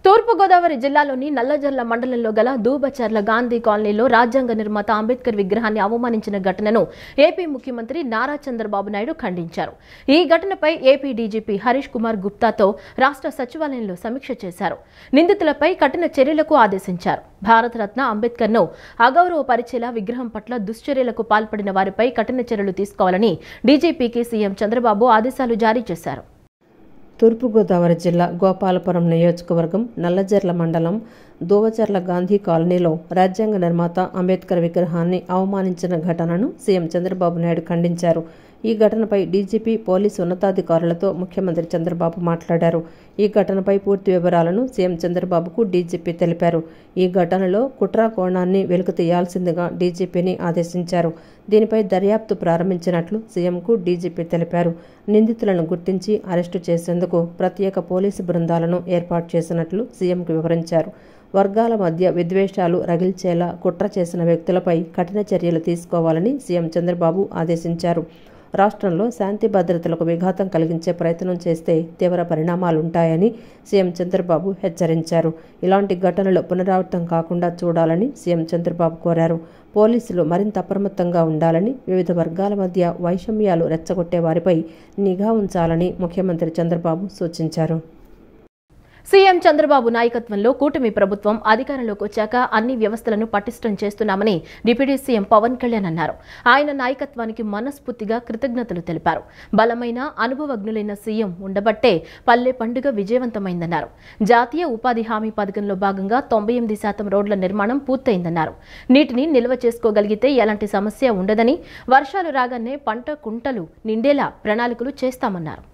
తూర్పుగోదావరి జిల్లాలోని నల్లజర్ల మండలంలో గల దూబచర్ల గాంధీ కాలనీలో రాజ్యాంగ నిర్మాత అంబేద్కర్ విగ్రహాన్ని అవమానించిన ఘటనను ఏపీ ముఖ్యమంత్రి నారా చంద్రబాబు నాయుడు ఖండించారు. ఈ ఘటనపై ఏపీ డీజీపీ హరీష్ కుమార్ గుప్తాతో రాష్ట్ర సచివాలయంలో సమీక్ష చేశారు. నిందితులపై కఠిన చర్యలకు ఆదేశించారు. భారతరత్న అంబేద్కర్ను అగౌరవపరిచేలా విగ్రహం పట్ల దుశ్చర్యలకు పాల్పడిన వారిపై కఠిన చర్యలు తీసుకోవాలని డీజీపీకి సీఎం చంద్రబాబు ఆదేశాలు జారీ చేశారు. తూర్పుగోదావరి జిల్లా గోపాలపురం నియోజకవర్గం నల్లజర్ల మండలం దూవచర్ల గాంధీ కాలనీలో రాజ్యాంగ నిర్మాత అంబేద్కర్ విగ్రహాన్ని అవమానించిన ఘటనను సీఎం చంద్రబాబు నాయుడు ఖండించారు. ఈ ఘటనపై డీజీపీ పోలీసు ఉన్నతాధికారులతో ముఖ్యమంత్రి చంద్రబాబు మాట్లాడారు. ఈ ఘటనపై పూర్తి వివరాలను సీఎం చంద్రబాబుకు డీజీపీ తెలిపారు. ఈ ఘటనలో కుట్ర కోణాన్ని వెలుగు తీయాల్సిందిగా డీజీపీని ఆదేశించారు. దీనిపై దర్యాప్తు ప్రారంభించినట్లు సీఎంకు డీజీపీ తెలిపారు. నిందితులను గుర్తించి అరెస్టు చేసేందుకు ప్రత్యేక పోలీసు బృందాలను ఏర్పాటు చేసినట్లు సీఎంకు వివరించారు. వర్గాల మధ్య విద్వేషాలు రగిల్చేలా కుట్ర చేసిన వ్యక్తులపై కఠిన చర్యలు తీసుకోవాలని సీఎం చంద్రబాబు ఆదేశించారు. రాష్ట్రంలో శాంతి భద్రతలకు విఘాతం కలిగించే ప్రయత్నం చేస్తే తీవ్ర పరిణామాలుంటాయని సీఎం చంద్రబాబు హెచ్చరించారు. ఇలాంటి ఘటనలు పునరావృతం కాకుండా చూడాలని సీఎం చంద్రబాబు కోరారు. పోలీసులు మరింత అప్రమత్తంగా ఉండాలని, వివిధ వర్గాల మధ్య వైషమ్యాలు రెచ్చగొట్టే వారిపై నిఘా ఉంచాలని ముఖ్యమంత్రి చంద్రబాబు సూచించారు. సీఎం చంద్రబాబు నాయకత్వంలో కూటమి ప్రభుత్వం అధికారంలోకి వచ్చాక అన్ని వ్యవస్థలను పటిష్టం చేస్తున్నామని డిప్యూటీ సీఎం పవన్ కళ్యాణ్ అన్నారు. ఆయన నాయకత్వానికి మనస్ఫూర్తిగా కృతజ్ఞతలు తెలిపారు. బలమైన అనుభవజ్ఞులైన సీఎం ఉండబట్టే పల్లె పండుగ విజయవంతమైందన్నారు. జాతీయ ఉపాధి హామీ పథకంలో భాగంగా 98% రోడ్ల నిర్మాణం పూర్తయిందన్నారు. నీటిని నిల్వ చేసుకోగలిగితే ఎలాంటి సమస్య ఉండదని, వర్షాలు రాగానే పంట కుంటలు నిండేలా ప్రణాళికలు చేస్తామన్నారు.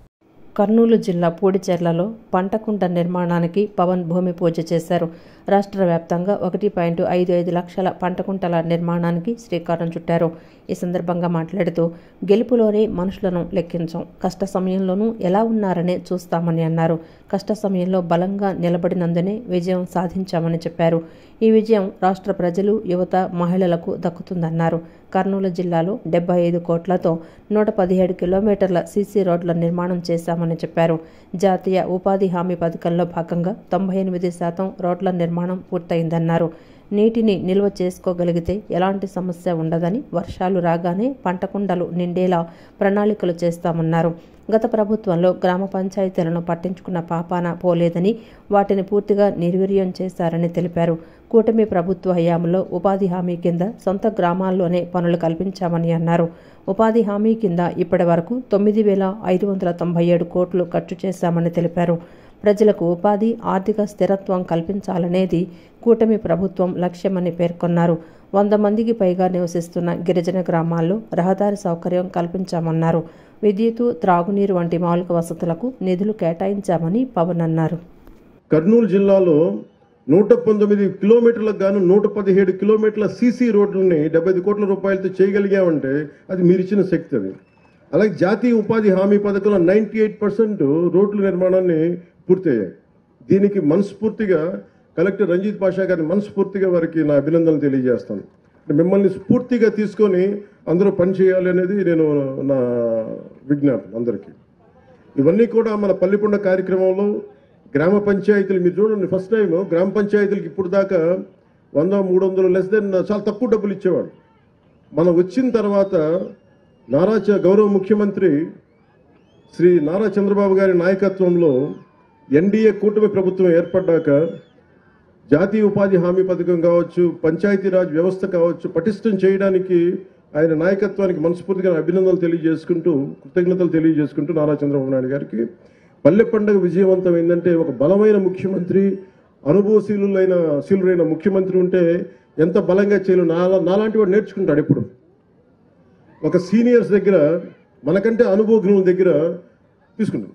కర్నూలు జిల్లా పూడిచెర్లలో పంటకుంట నిర్మాణానికి పవన్ భూమి పూజ చేశారు. రాష్ట్ర వ్యాప్తంగా 1.55 లక్షల పంటకుంటల నిర్మాణానికి శ్రీకారం చుట్టారు. ఈ సందర్భంగా మాట్లాడుతూ, గెలుపులోనే మనుషులను లెక్కించాం, కష్ట సమయంలోనూ ఎలా ఉన్నారనే చూస్తామని అన్నారు. కష్ట సమయంలో బలంగా నిలబడినందునే విజయం సాధించామని చెప్పారు. ఈ విజయం రాష్ట్ర ప్రజలు, యువత, మహిళలకు దక్కుతుందన్నారు. కర్నూలు జిల్లాలో 75 కోట్లతో 117 కిలోమీటర్ల సీసీ రోడ్ల నిర్మాణం చేశామని చెప్పారు. జాతీయ ఉపాధి హామీ పథకంలో భాగంగా 98% రోడ్ల నిర్మాణం పూర్తయిందన్నారు. నీటిని నిల్వ చేసుకోగలిగితే ఎలాంటి సమస్య ఉండదని, వర్షాలు రాగానే పంటకుండలు నిండేలా ప్రణాళికలు చేస్తామన్నారు. గత ప్రభుత్వంలో గ్రామ పంచాయతీలను పట్టించుకున్న పాపాన పోలేదని, వాటిని పూర్తిగా నిర్వీర్యం చేశారని తెలిపారు. కూటమి ప్రభుత్వ హయాంలో ఉపాధి హామీ కింద సొంత గ్రామాల్లోనే పనులు కల్పించామని అన్నారు. ఉపాధి హామీ కింద ఇప్పటి వరకు 9,597 కోట్లు ఖర్చు చేశామని తెలిపారు. ప్రజలకు ఉపాధి, ఆర్థిక స్థిరత్వం కల్పించాలనేది కూటమి ప్రభుత్వం లక్ష్యమని పేర్కొన్నారు. 100 మందికి పైగా నివసిస్తున్న గిరిజన గ్రామాల్లో రహదారి సౌకర్యం కల్పించామన్నారు. విద్యుత్, త్రాగునీరు వంటి మౌలిక వసతులకు నిధులు కేటాయించామని పవన్ అన్నారు. కర్నూలు జిల్లాలో 119 కిలోమీటర్లకు గాను 117 కిలోమీటర్ల సీసీ రోడ్లని 75 కోట్ల రూపాయలతో చేయగలిగామంటే అది మీరిచ్చిన శక్తి. అది అలాగే జాతీయ ఉపాధి హామీ పథకంలో 98% రోడ్ల నిర్మాణాన్ని పూర్తయ్యాయి. దీనికి మనస్ఫూర్తిగా కలెక్టర్ రంజిత్ పాషా గారిని మనస్ఫూర్తిగా వారికి నా అభినందనలు తెలియజేస్తాను. మిమ్మల్ని స్ఫూర్తిగా తీసుకొని అందరూ పనిచేయాలి అనేది నేను నా విజ్ఞాపన అందరికీ. ఇవన్నీ కూడా మన పల్లెపండ కార్యక్రమంలో గ్రామ పంచాయతీలు మీరు చూడండి, ఫస్ట్ టైం గ్రామ పంచాయతీలకు ఇప్పుడు దాకా 100-300 లెస్ దెన్ చాలా తక్కువ డబ్బులు ఇచ్చేవాడు. మనం వచ్చిన తర్వాత గౌరవ ముఖ్యమంత్రి శ్రీ నారా చంద్రబాబు గారి నాయకత్వంలో ఎన్డీఏ కూటమి ప్రభుత్వం ఏర్పడ్డాక జాతీయ ఉపాధి హామీ పథకం కావచ్చు, పంచాయతీరాజ్ వ్యవస్థ కావచ్చు, పటిష్టం చేయడానికి ఆయన నాయకత్వానికి మనస్ఫూర్తిగా అభినందనలు తెలియజేసుకుంటూ, కృతజ్ఞతలు తెలియజేసుకుంటూ నారా చంద్రబాబు నాయుడు గారికి పల్లె పండుగ విజయవంతం ఏంటంటే ఒక బలమైన ముఖ్యమంత్రి, అనుభవశీలురైన ముఖ్యమంత్రి ఉంటే ఎంత బలంగా చేయలు నాలాంటి వాడు నేర్చుకుంటాడు. ఎప్పుడు ఒక సీనియర్స్ దగ్గర మనకంటే అనుభవజ్ఞుల దగ్గర తీసుకుంటాం.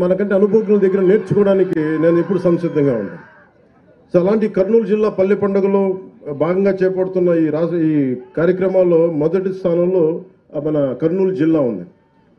మనకంటే అనుభవజ్ఞుల దగ్గర నేర్చుకోవడానికి నేను ఎప్పుడు సంసిద్ధంగా ఉంటాను. సో అలాంటి కర్నూలు జిల్లా పల్లె పండుగలో భాగంగా చేపడుతున్న ఈ కార్యక్రమాల్లో మొదటి స్థానంలో మన కర్నూలు జిల్లా ఉంది.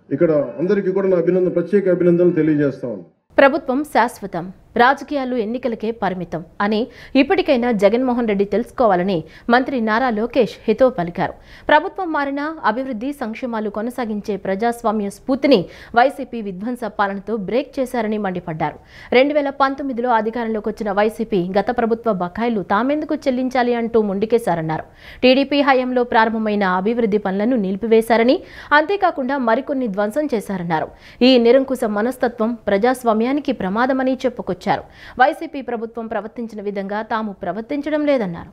ఇక్కడ అందరికీ కూడా నా ప్రత్యేక అభినందనలు తెలియజేస్తా ఉన్నాను. ప్రభుత్వం శాశ్వతం, రాజకీయాలు ఎన్నికలకే పరిమితం అని ఇప్పటికైనా జగన్మోహన్ రెడ్డి తెలుసుకోవాలని మంత్రి నారా లోకేష్ హితవు పలికారు. ప్రభుత్వం మారినా అభివృద్ధి సంక్షేమాలు కొనసాగించే ప్రజాస్వామ్య స్ఫూర్తిని వైసీపీ విధ్వంస పాలనతో బ్రేక్ చేశారని మండిపడ్డారు. 2019లో అధికారంలోకి వచ్చిన వైసీపీ గత ప్రభుత్వ బకాయిలు తామెందుకు చెల్లించాలి అంటూ ముందుకేశారన్నారు. టీడీపీ హయాంలో ప్రారంభమైన అభివృద్ధి పనులను నిలిపివేశారని, అంతేకాకుండా మరికొన్ని ధ్వంసం చేశారన్నారు. ఈ నిరంకుశ మనస్తత్వం ప్రజాస్వామ్యానికి ప్రమాదమని చెప్పుకొచ్చారు. వైసీపీ ప్రభుత్వం ప్రవర్తించిన విధంగా తాము ప్రవర్తించడం లేదన్నారు.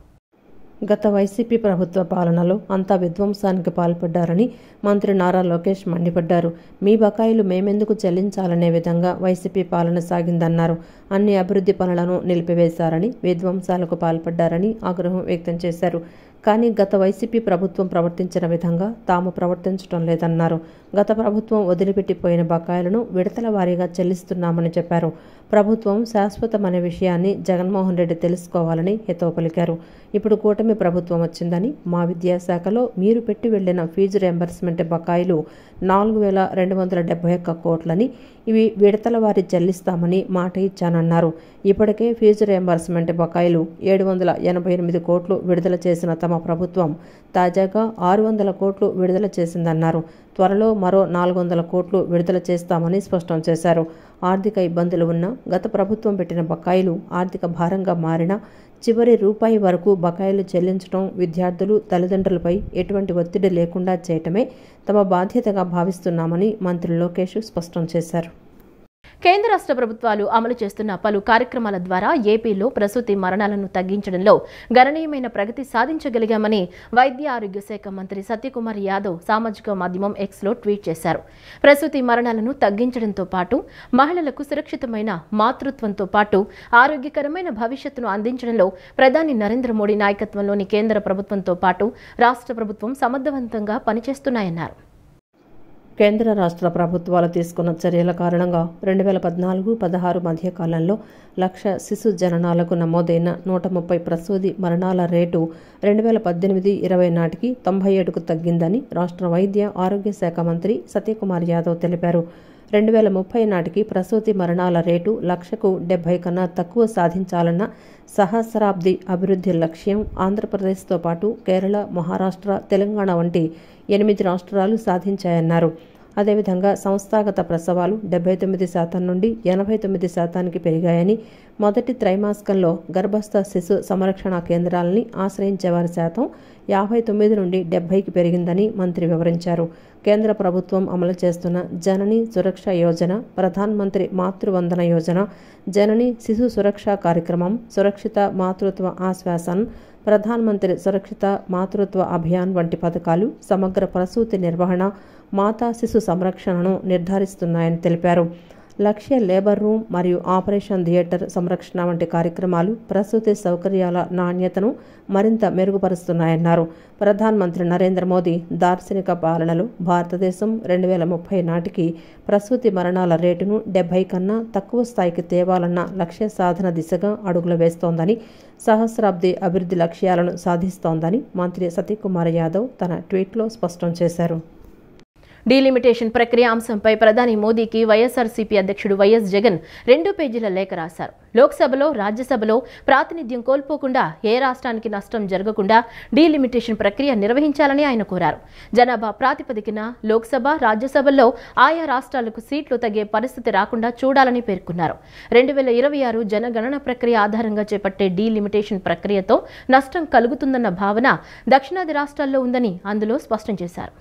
గత వైసీపీ ప్రభుత్వ పాలనలో అంతా విధ్వంసానికి పాల్పడ్డారని మంత్రి నారా లోకేష్ మండిపడ్డారు. మీ బకాయిలు మేమెందుకు చెల్లించాలనే విధంగా వైసీపీ పాలన సాగిందన్నారు. అన్ని అభివృద్ధి పనులను నిలిపివేశారని, విధ్వంసాలకు పాల్పడ్డారని ఆగ్రహం వ్యక్తం చేశారు. కానీ గత వైసీపీ ప్రభుత్వం ప్రవర్తించిన విధంగా తాము ప్రవర్తించడం లేదన్నారు. గత ప్రభుత్వం వదిలిపెట్టిపోయిన బకాయిలను విడతల వారీగా చెల్లిస్తున్నామని చెప్పారు. ప్రభుత్వం శాశ్వతమనే విషయాన్ని జగన్మోహన్ రెడ్డి తెలుసుకోవాలని హితవు పలికారు. ఇప్పుడు కూటమి ప్రభుత్వం వచ్చిందని, మా విద్యాశాఖలో మీరు పెట్టి వెళ్లిన ఫీజు రియంబర్స్మెంట్ బకాయిలు 4,271 కోట్లని, ఇవి విడతల వారీ చెల్లిస్తామని మాట ఇచ్చానన్నారు. ఇప్పటికే ఫీజు రియంబర్స్మెంట్ బకాయిలు 788 కోట్లు విడుదల చేసిన తమ ప్రభుత్వం తాజాగా 600 కోట్లు విడుదల చేసిందన్నారు. త్వరలో మరో 400 కోట్లు విడుదల చేస్తామని స్పష్టం చేశారు. ఆర్థిక ఇబ్బందులు ఉన్నా గత ప్రభుత్వం పెట్టిన బకాయిలు ఆర్థిక భారంగా మారినా చివరి రూపాయి వరకు బకాయిలు చెల్లించడం, విద్యార్థులు, తల్లిదండ్రులపై ఎటువంటి ఒత్తిడి లేకుండా చేయటమే తమ బాధ్యతగా భావిస్తున్నామని మంత్రి లోకేష్ స్పష్టం చేశారు. కేంద్ర రాష్ట్ర ప్రభుత్వాలు అమలు చేస్తున్న పలు కార్యక్రమాల ద్వారా ఏపీలో ప్రసూతి మరణాలను తగ్గించడంలో గణనీయమైన ప్రగతి సాధించగలిగామని వైద్య ఆరోగ్య శాఖ మంత్రి సత్యకుమార్ యాదవ్ సామాజిక మాధ్యమం ఎక్స్లో ట్వీట్ చేశారు. ప్రసూతి మరణాలను తగ్గించడంతో పాటు మహిళలకు సురక్షితమైన మాతృత్వంతో పాటు ఆరోగ్యకరమైన భవిష్యత్తును అందించడంలో ప్రధాని నరేంద్ర మోడీ నాయకత్వంలోని కేంద్ర ప్రభుత్వంతో పాటు రాష్ట్ర ప్రభుత్వం సమర్థవంతంగా పనిచేస్తున్నాయన్నారు. కేంద్ర రాష్ట్ర ప్రభుత్వాలు తీసుకున్న చర్యల కారణంగా 2014-16 మధ్య కాలంలో 1,00,000 శిశు జననాలకు నమోదైన 130 ప్రసూతి మరణాల రేటు 2018-20 నాటికి 97కు తగ్గిందని రాష్ట్ర వైద్య ఆరోగ్య శాఖ మంత్రి సత్యకుమార్ యాదవ్ తెలిపారు. 2030 నాటికి ప్రసూతి మరణాల రేటు 1,00,000కు 70 కన్నా తక్కువ సాధించాలన్న సహస్రాబ్ది అభివృద్ధి లక్ష్యం ఆంధ్రప్రదేశ్తో పాటు కేరళ, మహారాష్ట్ర, తెలంగాణ వంటి 8 రాష్ట్రాలు సాధించాయన్నారు. అదేవిధంగా సంస్థాగత ప్రసవాలు 79% నుండి 89%కి పెరిగాయని, మొదటి త్రైమాసికంలో గర్భస్థ శిశు సంరక్షణ కేంద్రాలని ఆశ్రయించే వారి శాతం 59 నుండి 70కి పెరిగిందని మంత్రి వివరించారు. కేంద్ర ప్రభుత్వం అమలు చేస్తున్న జనని సురక్ష యోజన, ప్రధాన్ మంత్రి మాతృవందన యోజన, జనని శిశు సురక్ష కార్యక్రమం, సురక్షిత మాతృత్వ ఆశ్వాసన్, ప్రధాన్ మంత్రి సురక్షిత మాతృత్వ అభియాన్ వంటి పథకాలు సమగ్ర ప్రసూతి నిర్వహణ, మాతా శిశు సంరక్షణను నిర్ధారిస్తున్నాయని తెలిపారు. లక్ష్య లేబర్ రూమ్ మరియు ఆపరేషన్ థియేటర్ సంరక్షణ వంటి కార్యక్రమాలు ప్రసూతి సౌకర్యాల నాణ్యతను మరింత మెరుగుపరుస్తున్నాయన్నారు. ప్రధాన్ మంత్రి నరేంద్ర మోదీ దార్శనిక పాలనలో భారతదేశం 2030 నాటికి ప్రసూతి మరణాల రేటును 70 కన్నా తక్కువ స్థాయికి తేవాలన్న లక్ష్య సాధన దిశగా అడుగులు వేస్తోందని, సహస్రాబ్ది అభివృద్ధి లక్ష్యాలను సాధిస్తోందని మంత్రి సత్యకుమార్ యాదవ్ తన ట్వీట్లో స్పష్టం చేశారు. డీలిమిటేషన్ ప్రక్రియ అంశంపై ప్రధాని మోదీకి వైఎస్ఆర్సీపీ అధ్యక్షుడు వైఎస్ జగన్ 2 పేజీల లేఖ రాశారు. లోక్సభలో, రాజ్యసభలో ప్రాతినిధ్యం కోల్పోకుండా ఏ రాష్ట్రానికి నష్టం జరగకుండా డీలిమిటేషన్ ప్రక్రియ నిర్వహించాలని ఆయన కోరారు. జనాభా ప్రాతిపదికన లోక్సభ, రాజ్యసభల్లో ఆయా రాష్ట్రాలకు సీట్లు తగ్గే పరిస్థితి రాకుండా చూడాలని పేర్కొన్నారు. 2026 జనగణన ప్రక్రియ ఆధారంగా చేపట్టే డీలిమిటేషన్ ప్రక్రియతో నష్టం కలుగుతుందన్న భావన దక్షిణాది రాష్ట్రాల్లో ఉందని అందులో స్పష్టం చేశారు.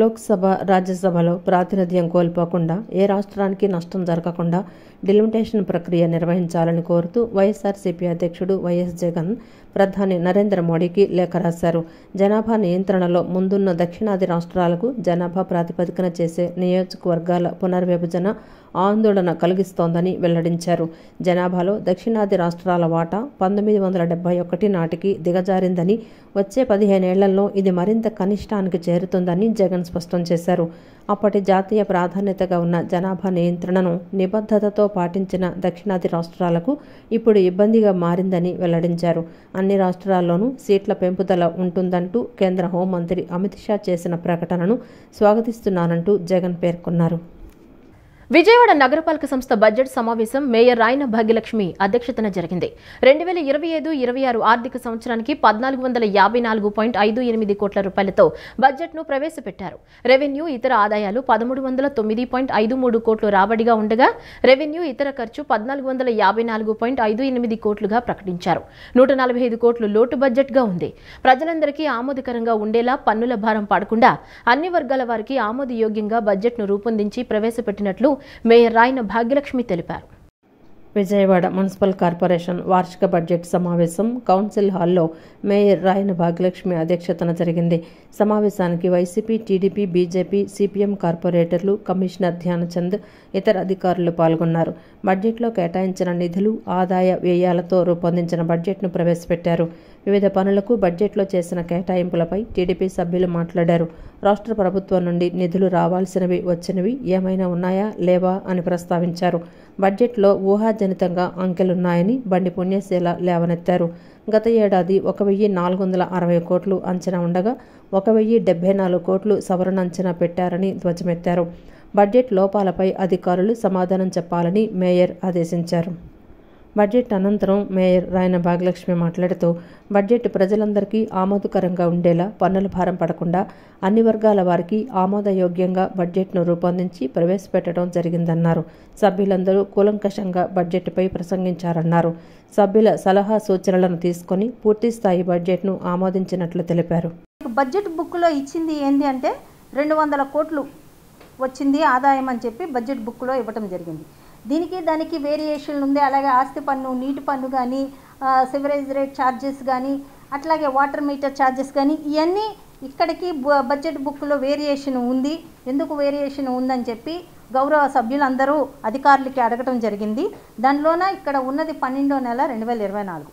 లోక్సభ, రాజ్యసభలో ప్రాతినిధ్యం కోల్పోకుండా ఏ రాష్ట్రానికి నష్టం జరగకుండా డిలిమిటేషన్ ప్రక్రియ నిర్వహించాలని కోరుతూ వైఎస్ఆర్సీపీ అధ్యక్షుడు వైఎస్ జగన్ ప్రధాని నరేంద్ర మోడీకి లేఖ రాశారు. జనాభా నియంత్రణలో ముందున్న దక్షిణాది రాష్ట్రాలకు జనాభా ప్రాతిపదికన చేసే నియోజకవర్గాల పునర్విభజన ఆందోళన కలిగిస్తోందని వెల్లడించారు. జనాభాలో దక్షిణాది రాష్ట్రాల వాటా 1971 నాటికి దిగజారిందని, వచ్చే 15 ఏళ్లలో ఇది మరింత కనిష్టానికి చేరుతుందని జగన్ స్పష్టం చేశారు. అప్పటి జాతీయ ప్రాధాన్యతగా ఉన్న జనాభా నియంత్రణను నిబద్ధతతో పాటించిన దక్షిణాది రాష్ట్రాలకు ఇప్పుడు ఇబ్బందిగా మారిందని వెల్లడించారు. అన్ని రాష్ట్రాల్లోనూ సీట్ల పెంపుదల ఉంటుందంటూ కేంద్ర హోంమంత్రి అమిత్ షా చేసిన ప్రకటనను స్వాగతిస్తున్నానంటూ జగన్ పేర్కొన్నారు. విజయవాడ నగరపాలక సంస్థ బడ్జెట్ సమావేశం మేయర్ రాయన భాగ్యలక్ష్మి అధ్యక్షతన జరిగింది. 2025-26 ఆర్థిక సంవత్సరానికి 1454.58 కోట్ల రూపాయలతో బడ్జెట్ను ప్రవేశపెట్టారు. రెవెన్యూ ఇతర ఆదాయాలు 1309.53 కోట్లు రాబడిగా ఉండగా రెవెన్యూ ఇతర ఖర్చు 1454.58 కోట్లుగా ప్రకటించారు. 145 కోట్లు లోటు బడ్జెట్గా ఉంది. ప్రజలందరికీ ఆమోదకరంగా ఉండేలా పన్నుల భారం పడకుండా అన్ని వర్గాల వారికి ఆమోదయోగ్యంగా బడ్జెట్ను రూపొందించి ప్రవేశపెట్టినట్లు మేయర్ రాయన భాగ్యలక్ష్మి తెలిపారు. విజయవాడ మున్సిపల్ కార్పొరేషన్ వార్షిక బడ్జెట్ సమావేశం కౌన్సిల్ హాల్లో మేయర్ రాయన భాగ్యలక్ష్మి అధ్యక్షతన జరిగింది. సమావేశానికి వైసీపీ, టీడీపీ, బీజేపీ, సిపిఎం కార్పొరేటర్లు, కమిషనర్ ధ్యానచంద్, ఇతర అధికారులు పాల్గొన్నారు. బడ్జెట్లో కేటాయించిన నిధులు, ఆదాయ వ్యయాలతో రూపొందించిన బడ్జెట్ను ప్రవేశపెట్టారు. వివిధ పనులకు బడ్జెట్లో చేసిన కేటాయింపులపై టీడీపీ సభ్యులు మాట్లాడారు. రాష్ట్ర ప్రభుత్వం నుండి నిధులు రావాల్సినవి, వచ్చినవి ఏమైనా ఉన్నాయా లేవా అని ప్రస్తావించారు. బడ్జెట్లో ఊహాజనితంగా అంకెలున్నాయని బండి పుణ్యశీల లేవనెత్తారు. గత ఏడాది 1460 కోట్లు అంచనా ఉండగా 1074 కోట్లు సవరణ అంచనా పెట్టారని ధ్వజమెత్తారు. బడ్జెట్ లోపాలపై అధికారులు సమాధానం చెప్పాలని మేయర్ ఆదేశించారు. బడ్జెట్ అనంతరం మేయర్ రాయన భాగ్యలక్ష్మి మాట్లాడుతూ బడ్జెట్ ప్రజలందరికీ ఆమోదకరంగా ఉండేలా పన్నుల భారం పడకుండా అన్ని వర్గాల వారికి ఆమోదయోగ్యంగా బడ్జెట్ను రూపొందించి ప్రవేశపెట్టడం జరిగిందన్నారు. సభ్యులందరూ కూలంకషంగా బడ్జెట్పై ప్రసంగించారన్నారు. సభ్యుల సలహా సూచనలను తీసుకొని పూర్తిస్థాయి బడ్జెట్ను ఆమోదించినట్లు తెలిపారు. బడ్జెట్ బుక్లో ఇచ్చింది ఏంటి అంటే 200 కోట్లు వచ్చింది ఆదాయం అని చెప్పి బడ్జెట్ బుక్లో ఇవ్వటం జరిగింది. దానికి వేరియేషన్ ఉంది. అలాగే ఆస్తి పన్ను, నీటి పన్ను కానీ, సివరేజ్ రేట్ ఛార్జెస్ కానీ, అట్లాగే వాటర్ మీటర్ ఛార్జెస్ కానీ ఇవన్నీ ఇక్కడికి బడ్జెట్ బుక్లో వేరియేషన్ ఉంది. ఎందుకు వేరియేషన్ ఉందని చెప్పి గౌరవ సభ్యులందరూ అధికారులకి అడగటం జరిగింది. దానిలోన ఇక్కడ ఉన్నది 12వ నెల 2024.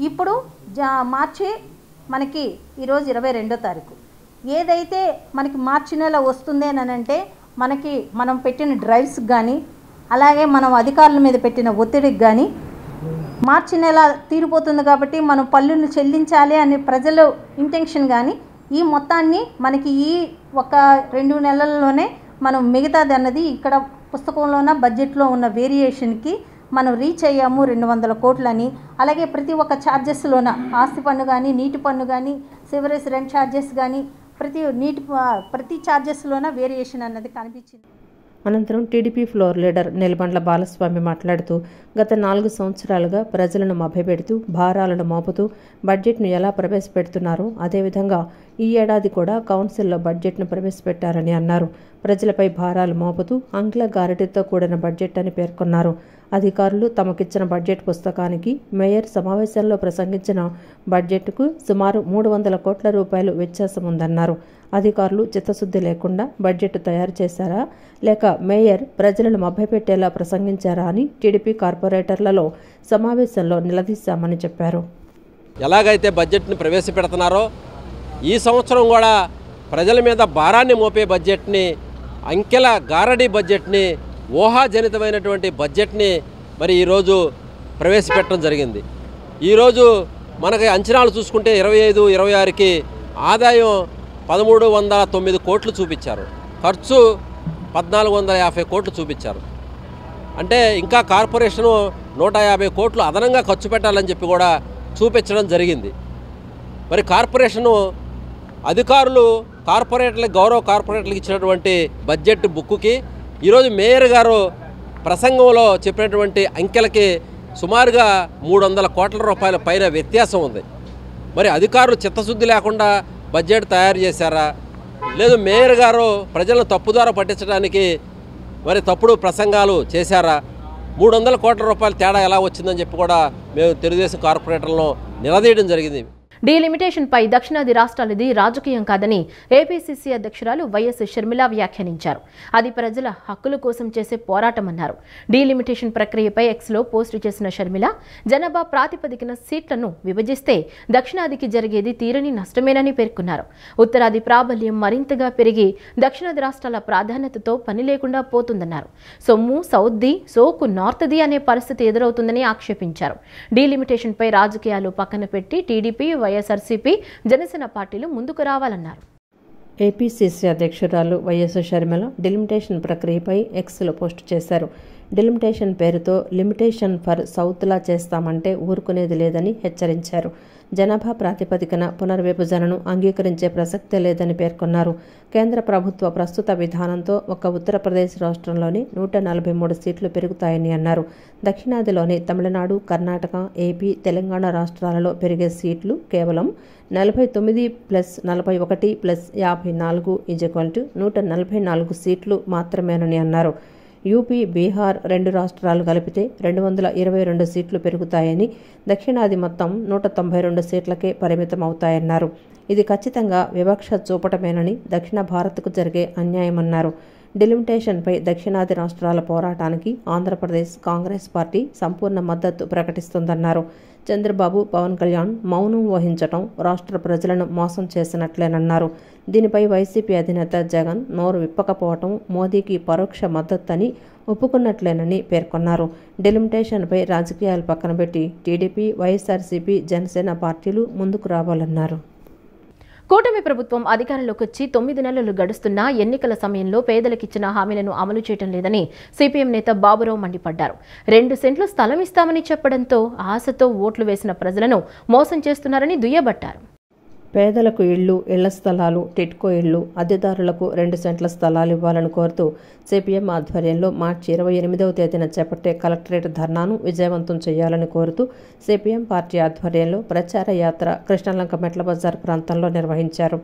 ఇప్పుడు మార్చి మనకి ఈరోజు 22వ తారీఖు. ఏదైతే మనకి మార్చి నెల వస్తుందేనంటే మనం పెట్టిన డ్రైవ్స్ కానీ, అలాగే మనం అధికారుల మీద పెట్టిన ఒత్తిడికి కానీ మార్చి నెల తీరిపోతుంది కాబట్టి మనం పన్నులు చెల్లించాలి అనే ప్రజలు ఇంటెన్షన్ కానీ ఈ మొత్తాన్ని మనకి ఈ ఒక 2 నెలల్లోనే మనం మిగతాది అన్నది ఇక్కడ పుస్తకంలోన బడ్జెట్లో ఉన్న వేరియేషన్కి మనం రీచ్ అయ్యాము 200 కోట్లని. అలాగే ప్రతి ఒక్క ఛార్జెస్లోన ఆస్తి పన్ను కానీ, నీటి పన్ను కానీ, సివరేజ్ రెంట్ ఛార్జెస్ కానీ ప్రతి ఛార్జెస్లోన వేరియేషన్ అన్నది కనిపించింది. అనంతరం టీడీపీ ఫ్లోర్ లీడర్ నెలబండ్ల బాలస్వామి మాట్లాడుతూ గత 4 సంవత్సరాలుగా ప్రజలను మభ్యపెడుతూ భారాలను మోపుతూ బడ్జెట్ను ఎలా ప్రవేశపెడుతున్నారో అదేవిధంగా ఈ ఏడాది కూడా కౌన్సిల్లో బడ్జెట్ను ప్రవేశపెట్టారని అన్నారు. ప్రజలపై భారాలు మోపుతూ అంకెల గారటితో కూడిన బడ్జెట్ అని పేర్కొన్నారు. అధికారులు తమకిచ్చిన బడ్జెట్ పుస్తకానికి మేయర్ సమావేశంలో ప్రసంగించిన బడ్జెట్కు సుమారు 300 కోట్ల రూపాయలు వ్యత్యాసం ఉందన్నారు. అధికారులు చిత్తశుద్ధి లేకుండా బడ్జెట్ తయారు చేశారా లేక మేయర్ ప్రజలను మభ్యపెట్టేలా ప్రసంగించారా అని టీడీపీ కార్పొరేటర్లలో సమావేశంలో నిలదీశామని చెప్పారు. ఎలాగైతే బడ్జెట్ని ప్రవేశపెడుతున్నారో ఈ సంవత్సరం కూడా ప్రజల మీద భారాన్ని మోపే బడ్జెట్ని, అంకెల గారడీ బడ్జెట్ని, ఊహాజనితమైనటువంటి బడ్జెట్ని మరి ఈరోజు ప్రవేశపెట్టడం జరిగింది. ఈరోజు మనకి అంచనాలు చూసుకుంటే 25-26కి ఆదాయం 1309 కోట్లు చూపించారు, ఖర్చు 1450 కోట్లు చూపించారు. అంటే ఇంకా కార్పొరేషను 150 కోట్లు అదనంగా ఖర్చు పెట్టాలని చెప్పి కూడా చూపించడం జరిగింది. మరి కార్పొరేషను అధికారులు గౌరవ కార్పొరేటర్లకు ఇచ్చినటువంటి బడ్జెట్ బుక్కుకి ఈరోజు మేయర్ గారు ప్రసంగంలో చెప్పినటువంటి అంకెలకి సుమారుగా 300 కోట్ల రూపాయల పైన వ్యత్యాసం ఉంది. మరి అధికారులు చిత్తశుద్ధి లేకుండా బడ్జెట్ తయారు చేశారా, లేదు మేయర్ గారు ప్రజలను తప్పుదార పట్టించడానికి మరి తప్పుడు ప్రసంగాలు చేశారా, 300 కోట్ల రూపాయల తేడా ఎలా వచ్చిందని చెప్పి కూడా మేము తెలుగుదేశం కార్పొరేటర్లను నిలదీయడం జరిగింది. డీలిమిటేషన్పై దక్షిణాది రాష్ట్రాలది రాజకీయం కాదని ఏపీసీసీ అధ్యక్షురాలు వైఎస్ షర్మిల వ్యాఖ్యానించారు. అది ప్రజల హక్కుల కోసం చేసే పోరాటమన్నారు. డీలిమిటేషన్ ప్రక్రియపై ఎక్స్లో పోస్టు చేసిన షర్మిల జనాభా ప్రాతిపదికన సీట్లను విభజిస్తే దక్షిణాదికి జరిగేది తీరని నష్టమేనని పేర్కొన్నారు. ఉత్తరాది ప్రాబల్యం మరింతగా పెరిగి దక్షిణాది రాష్ట్రాల ప్రాధాన్యతతో పని లేకుండా పోతుందన్నారు. సొమ్ము సౌత్ది, సోకు నార్త్ది అనే పరిస్థితి ఎదురవుతుందని ఆక్షేపించారు. డీలిమిటేషన్పై రాజకీయాలు పక్కన పెట్టి టీడీపీ, వైఎస్ఆర్సీపీ, జనసేన పార్టీలు ముందుకు రావాలన్నారు. ఏపీసీసీ అధ్యక్షురాలు వైఎస్ షర్మిల డిలిమిటేషన్ ప్రక్రియపై ఎక్స్లో పోస్టు చేశారు. డిలిమిటేషన్ పేరుతో లిమిటేషన్ ఫర్ సౌత్లా చేస్తామంటే ఊరుకునేది లేదని హెచ్చరించారు. జనాభా ప్రాతిపదికన పునర్విభజనను అంగీకరించే ప్రసక్తే లేదని పేర్కొన్నారు. కేంద్ర ప్రభుత్వ ప్రస్తుత విధానంతో ఒక్క ఉత్తరప్రదేశ్ రాష్ట్రంలోని 143 సీట్లు పెరుగుతాయని అన్నారు. దక్షిణాదిలోని తమిళనాడు, కర్ణాటక, ఏపీ, తెలంగాణ రాష్ట్రాలలో పెరిగే సీట్లు కేవలం 49 + 41 + 54 = 144 సీట్లు మాత్రమేనని అన్నారు. యూపీ, బీహార్ 2 రాష్ట్రాలు కలిపితే 222 సీట్లు పెరుగుతాయని, దక్షిణాది మొత్తం 192 సీట్లకే పరిమితమవుతాయన్నారు. ఇది ఖచ్చితంగా వివక్ష చూపటమేనని, దక్షిణ భారత్కు జరిగే అన్యాయమన్నారు. డిలిమిటేషన్పై దక్షిణాది రాష్ట్రాల పోరాటానికి ఆంధ్రప్రదేశ్ కాంగ్రెస్ పార్టీ సంపూర్ణ మద్దతు ప్రకటిస్తుందన్నారు. చంద్రబాబు, పవన్ కళ్యాణ్ మౌనం వహించటం రాష్ట్ర ప్రజలను మోసం చేసినట్లేనన్నారు. దీనిపై వైసీపీ అధినేత జగన్ నోరు విప్పకపోవటం మోదీకి పరోక్ష మద్దతని ఒప్పుకున్నట్లేనని పేర్కొన్నారు. డిలిమిటేషన్పై రాజకీయాలు పక్కన పెట్టి టీడీపీ, వైఎస్ఆర్సీపీ, జనసేన పార్టీలు ముందుకు రావాలన్నారు. కూటమి ప్రభుత్వం అధికారంలోకి వచ్చి 9 నెలలు గడుస్తున్నా ఎన్నికల సమయంలో పేదలకిచ్చిన హామీలను అమలు చేయడం లేదని సిపిఎం నేత బాబురావు మండిపడ్డారు. 2 సెంట్లు స్థలం ఇస్తామని చెప్పడంతో ఆశతో ఓట్లు వేసిన ప్రజలను మోసం చేస్తున్నారని దుయ్యబట్టారు. పేదలకు ఇళ్లు, ఇళ్ల స్థలాలు, టిట్కో ఇళ్లు, అద్దెదారులకు 2 సెంట్ల స్థలాలు ఇవ్వాలని కోరుతూ సిపిఎం ఆధ్వర్యంలో మార్చి 28వ తేదీన చేపట్టే కలెక్టరేట్ ధర్నాను విజయవంతం చేయాలని కోరుతూ సిపిఎం పార్టీ ఆధ్వర్యంలో ప్రచార యాత్ర కృష్ణలంక మెట్ల బజార్ ప్రాంతంలో నిర్వహించారు.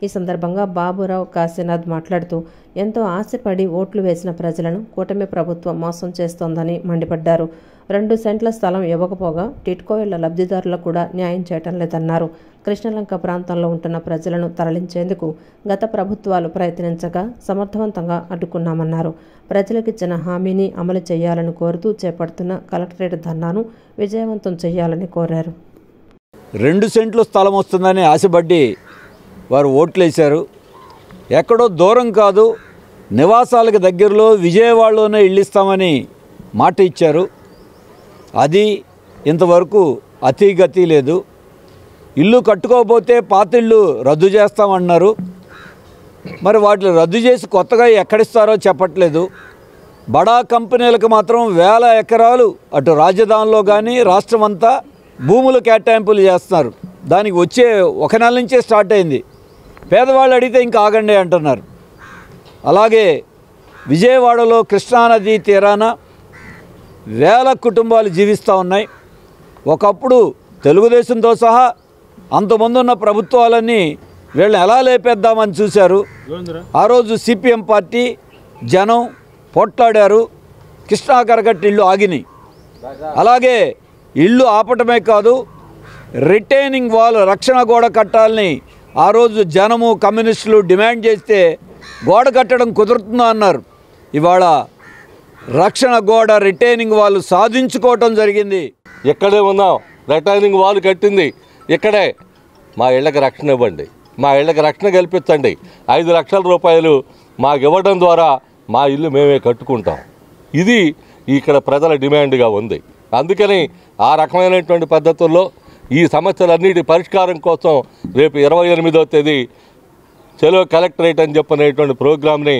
ఈ సందర్భంగా బాబురావు కాశీనాథ్ మాట్లాడుతూ ఎంతో ఆశపడి ఓట్లు వేసిన ప్రజలను కూటమి ప్రభుత్వం మోసం చేస్తోందని మండిపడ్డారు. 2 సెంట్ల స్థలం ఇవ్వకపోగా టిట్కో ఇళ్ల లబ్ధిదారులకు కూడా న్యాయం చేయటం లేదన్నారు. కృష్ణలంక ప్రాంతంలో ఉంటున్న ప్రజలను తరలించేందుకు గత ప్రభుత్వాలు ప్రయత్నించగా సమర్థవంతంగా అడ్డుకున్నామన్నారు. ప్రజలకిచ్చిన హామీని అమలు చేయాలని కోరుతూ చేపడుతున్న కలెక్టరేట్ ధర్నాను విజయవంతం చేయాలని కోరారు. 2 సెంట్లు స్థలం వస్తుందని ఆశపడి వారు ఓట్లేశారు. ఎక్కడో దూరం కాదు, నివాసాలకు దగ్గరలో విజయవాడలోనే ఇల్లు ఇస్తామని మాట ఇచ్చారు. అది ఇంతవరకు అతిగతి లేదు. ఇల్లు కట్టుకోకపోతే పాత ఇల్లు రద్దు చేస్తామన్నారు. మరి వాటిని రద్దు చేసి కొత్తగా ఎక్కడిస్తారో చెప్పట్లేదు. బడా కంపెనీలకు మాత్రం 1000 ఎకరాలు అటు రాజధానిలో కానీ రాష్ట్రం అంతా భూములు కేటాయింపులు చేస్తున్నారు. దానికి వచ్చే 1 నెల నుంచే స్టార్ట్ అయింది. పేదవాళ్ళు అడిగితే ఇంకా ఆగండి అంటున్నారు. అలాగే విజయవాడలో కృష్ణానది తీరాన 1000 కుటుంబాలు జీవిస్తూ ఉన్నాయి. ఒకప్పుడు తెలుగుదేశంతో సహా అంతమంది ఉన్న ప్రభుత్వాలన్నీ వీళ్ళని ఎలా లేపేద్దామని చూశారు. ఆ రోజు సిపిఎం పార్టీ జనం పోట్లాడారు. కృష్ణా కరకట్ట ఇళ్ళు ఆగినాయి. అలాగే ఇళ్ళు ఆపటమే కాదు, రిటైనింగ్ వాల్ రక్షణ గోడ కట్టాలని ఆ రోజు జనము కమ్యూనిస్టులు డిమాండ్ చేస్తే గోడ కట్టడం కుదురుతుందా అన్నారు. ఇవాళ రక్షణ గోడ రిటైనింగ్ వాల్ సాధించుకోవటం జరిగింది. ఎక్కడే ఉన్నాం, రిటైనింగ్ వాల్ కట్టింది ఇక్కడే. మా ఇళ్ళకి రక్షణ ఇవ్వండి, మా ఇళ్ళకి రక్షణ కల్పించండి. 5 లక్షల రూపాయలు మాకు ఇవ్వడం ద్వారా మా ఇల్లు మేమే కట్టుకుంటాం. ఇది ఇక్కడ ప్రజల డిమాండ్గా ఉంది. అందుకని ఆ రకమైనటువంటి పద్ధతుల్లో ఈ సమస్యలన్నిటి పరిష్కారం కోసం రేపు 28వ తేదీ చలో కలెక్టరేట్ అని చెప్పనేటువంటి ప్రోగ్రామ్ని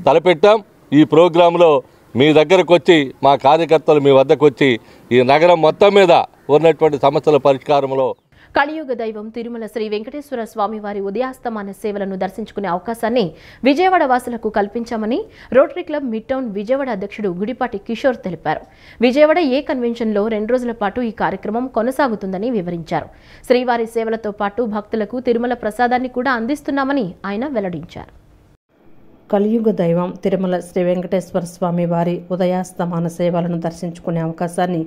తలపెట్టాం. ఈ ప్రోగ్రాంలో మీ దగ్గరకు వచ్చి మా కార్యకర్తలు మీ వద్దకు వచ్చి ఈ నగరం మొత్తం మీద ఉన్నటువంటి సమస్యల పరిష్కారంలో కలియుగ దైవం తిరుమల శ్రీ వెంకటేశ్వర స్వామి వారి ఉదయాస్తమాన సేవలను దర్శించుకునే అవకాశాన్ని విజయవాడ వాసులకు కల్పించామని Rotary Club mid town Vijayawada అధ్యక్షుడు గుడిపాటి కిషోర్ తెలిపారు. విజయవాడ ఏ కన్వెన్షన్లో 2 రోజుల పాటు ఈ కార్యక్రమం కొనసాగుతుందని వివరించారు. శ్రీవారి సేవలతో పాటు భక్తులకు తిరుమల ప్రసాదాన్ని కూడా అందిస్తున్నామని ఆయన వెల్లడించారు. కలియుగ దైవం తిరుమల శ్రీ వెంకటేశ్వర స్వామి వారి ఉదయాస్తమాన సేవలను దర్శించుకునే అవకాశాన్ని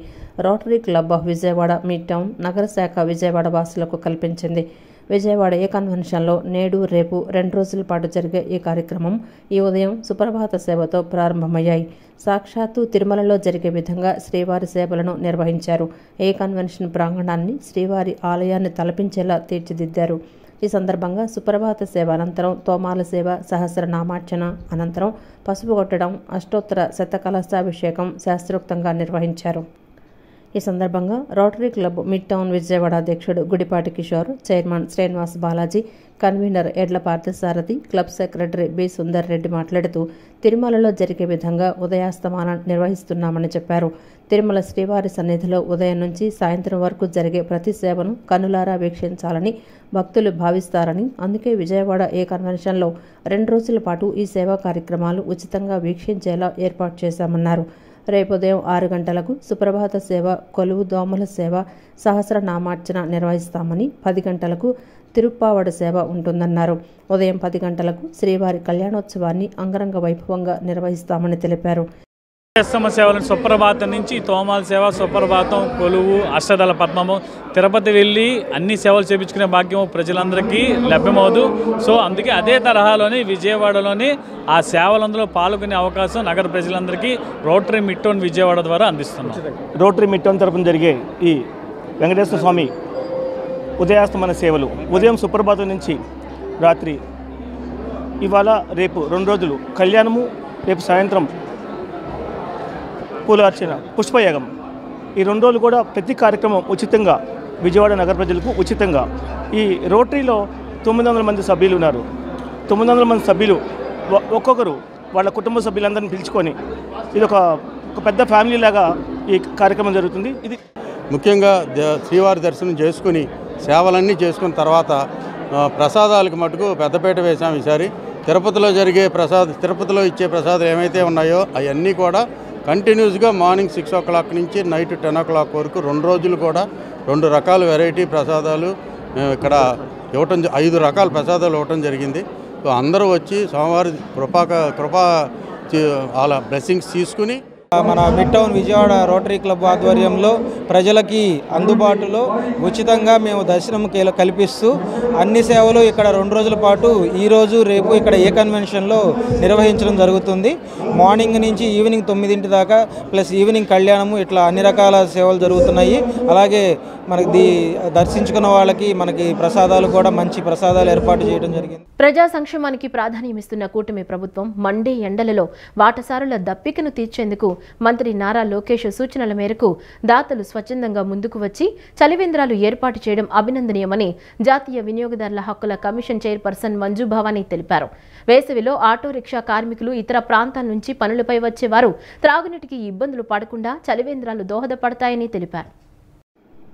rotary club of Vijayawada mid town నగర శాఖ విజయవాడ వాసులకు కల్పించింది. విజయవాడ ఏ కన్వెన్షన్లో నేడు రేపు 2 రోజుల పాటు జరిగే ఈ కార్యక్రమం ఈ ఉదయం సుప్రభాత సేవతో ప్రారంభమయ్యాయి. సాక్షాత్తు తిరుమలలో జరిగే విధంగా శ్రీవారి సేవలను నిర్వహించారు. ఏ కన్వెన్షన్ ప్రాంగణాన్ని శ్రీవారి ఆలయాన్ని తలపించేలా తీర్చిదిద్దారు. ఈ సందర్భంగా సుప్రభాత సేవ అనంతరం తోమాల సేవ, సహస్రనామార్చన అనంతరం పసుపు కొట్టడం, అష్టోత్తర శతకలశాభిషేకం శాస్త్రోక్తంగా నిర్వహించారు. ఈ సందర్భంగా Rotary Club mid town Vijayawada అధ్యక్షుడు Gudipati Kishore, chairman Srinivas Balaji, convener Edla Parthasarathi, club secretary B Sundar Reddy మాట్లాడుతూ తిరుమలలో జరిగే విధంగా ఉదయాస్తమానం నిర్వహిస్తున్నామని చెప్పారు. తిరుమల శ్రీవారి సన్నిధిలో ఉదయం నుంచి సాయంత్రం వరకు జరిగే ప్రతి సేవను కనులారా వీక్షించాలని భక్తులు భావిస్తారని, అందుకే విజయవాడ ఏ కన్వెన్షన్లో 2 రోజుల పాటు ఈ సేవా కార్యక్రమాలు ఉచితంగా వీక్షించేలా ఏర్పాటు చేశామన్నారు. రేపు ఉదయం 6 గంటలకు సుప్రభాత సేవ, కొలువు దోమల సేవ, సహస్రనామార్చన నిర్వహిస్తామని, 10 గంటలకు తిరుప్పావడ సేవ ఉంటుందన్నారు. ఉదయం 10 గంటలకు శ్రీవారి కళ్యాణోత్సవాన్ని అంగరంగ వైభవంగా నిర్వహిస్తామని తెలిపారు. సేవలను సుప్రభాతం నుంచి తోమాల సేవ, సుప్రభాతం, కొలువు, అష్టదళ పద్మము, తిరుపతి వెళ్ళి అన్ని సేవలు చేయించుకునే భాగ్యం ప్రజలందరికీ లభ్యమవుదు. సో అందుకే అదే తరహాలోని విజయవాడలోని ఆ సేవలందులో పాల్గొనే అవకాశం నగర ప్రజలందరికీ రోటరీ మిడ్ టౌన్ విజయవాడ ద్వారా అందిస్తున్నాం. రోటరీ మిడ్ టౌన్ తరపున జరిగే ఈ వెంకటేశ్వర స్వామి ఉదయాస్తమన సేవలు ఉదయం సుప్రభాతం నుంచి రాత్రి, ఇవాళ రేపు 2 రోజులు కళ్యాణము, రేపు సాయంత్రం పూలార్చన, పుష్పయాగం, ఈ 2 రోజులు కూడా ప్రతి కార్యక్రమం ఉచితంగా విజయవాడ నగర ప్రజలకు ఉచితంగా. ఈ రోటరీలో 900 మంది సభ్యులు ఉన్నారు. 900 మంది సభ్యులు ఒక్కొక్కరు వాళ్ళ కుటుంబ సభ్యులందరినీ పిలుచుకొని ఇది ఒక పెద్ద ఫ్యామిలీ లాగా ఈ కార్యక్రమం జరుగుతుంది. ఇది ముఖ్యంగా శ్రీవారి దర్శనం చేసుకుని సేవలన్నీ చేసుకున్న తర్వాత ప్రసాదాలకు మటుకు పెద్దపీట వేసాం. ఈసారి తిరుపతిలో ఇచ్చే ప్రసాదాలు ఏమైతే ఉన్నాయో అవన్నీ కూడా కంటిన్యూస్గా మార్నింగ్ 6 o'clock నుంచి నైట్ 10 o'clock వరకు 2 రోజులు కూడా 2 రకాల వెరైటీ ప్రసాదాలు మేము ఇక్కడ ఇవ్వటం, 5 రకాల ప్రసాదాలు ఇవ్వటం జరిగింది. సో అందరూ వచ్చి స్వామివారి కృపా వాళ్ళ బ్లెస్సింగ్స్ తీసుకుని మన mid town Vijayawada rotary club ఆధ్వర్యంలో ప్రజలకి అందుబాటులో ఉచితంగా మేము దర్శనం కల్పిస్తూ అన్ని సేవలు ఇక్కడ 2 రోజుల పాటు ఈరోజు రేపు ఇక్కడ ఏ కన్వెన్షన్లో నిర్వహించడం జరుగుతుంది. మార్నింగ్ నుంచి ఈవినింగ్ 9 దాకా ప్లస్ ఈవినింగ్ కళ్యాణము, ఇట్లా అన్ని రకాల సేవలు జరుగుతున్నాయి. అలాగే మనకి దర్శించుకున్న వాళ్ళకి మనకి ప్రసాదాలు కూడా మంచి ప్రసాదాలు ఏర్పాటు చేయడం జరిగింది. ప్రజా సంక్షేమానికి ప్రాధాన్యమిస్తున్న కూటమి ప్రభుత్వం మండే ఎండలలో వాటసారుల దప్పికను తీర్చేందుకు మంత్రి నారా లోకేష్ సూచనల మేరకు దాతలు స్వచ్ఛందంగా ముందుకు వచ్చి చలివేంద్రాలు ఏర్పాటు చేయడం అభినందనీయమని జాతీయ వినియోగదారుల హక్కుల కమిషన్ చైర్పర్సన్ మంజు భవానీ తెలిపారు. వేసవిలో ఆటో రిక్షా కార్మికులు ఇతర ప్రాంతాల నుంచి పనులపై వచ్చేవారు త్రాగునీటికి ఇబ్బందులు పడకుండా చలివేంద్రాలు దోహదపడతాయని తెలిపారు.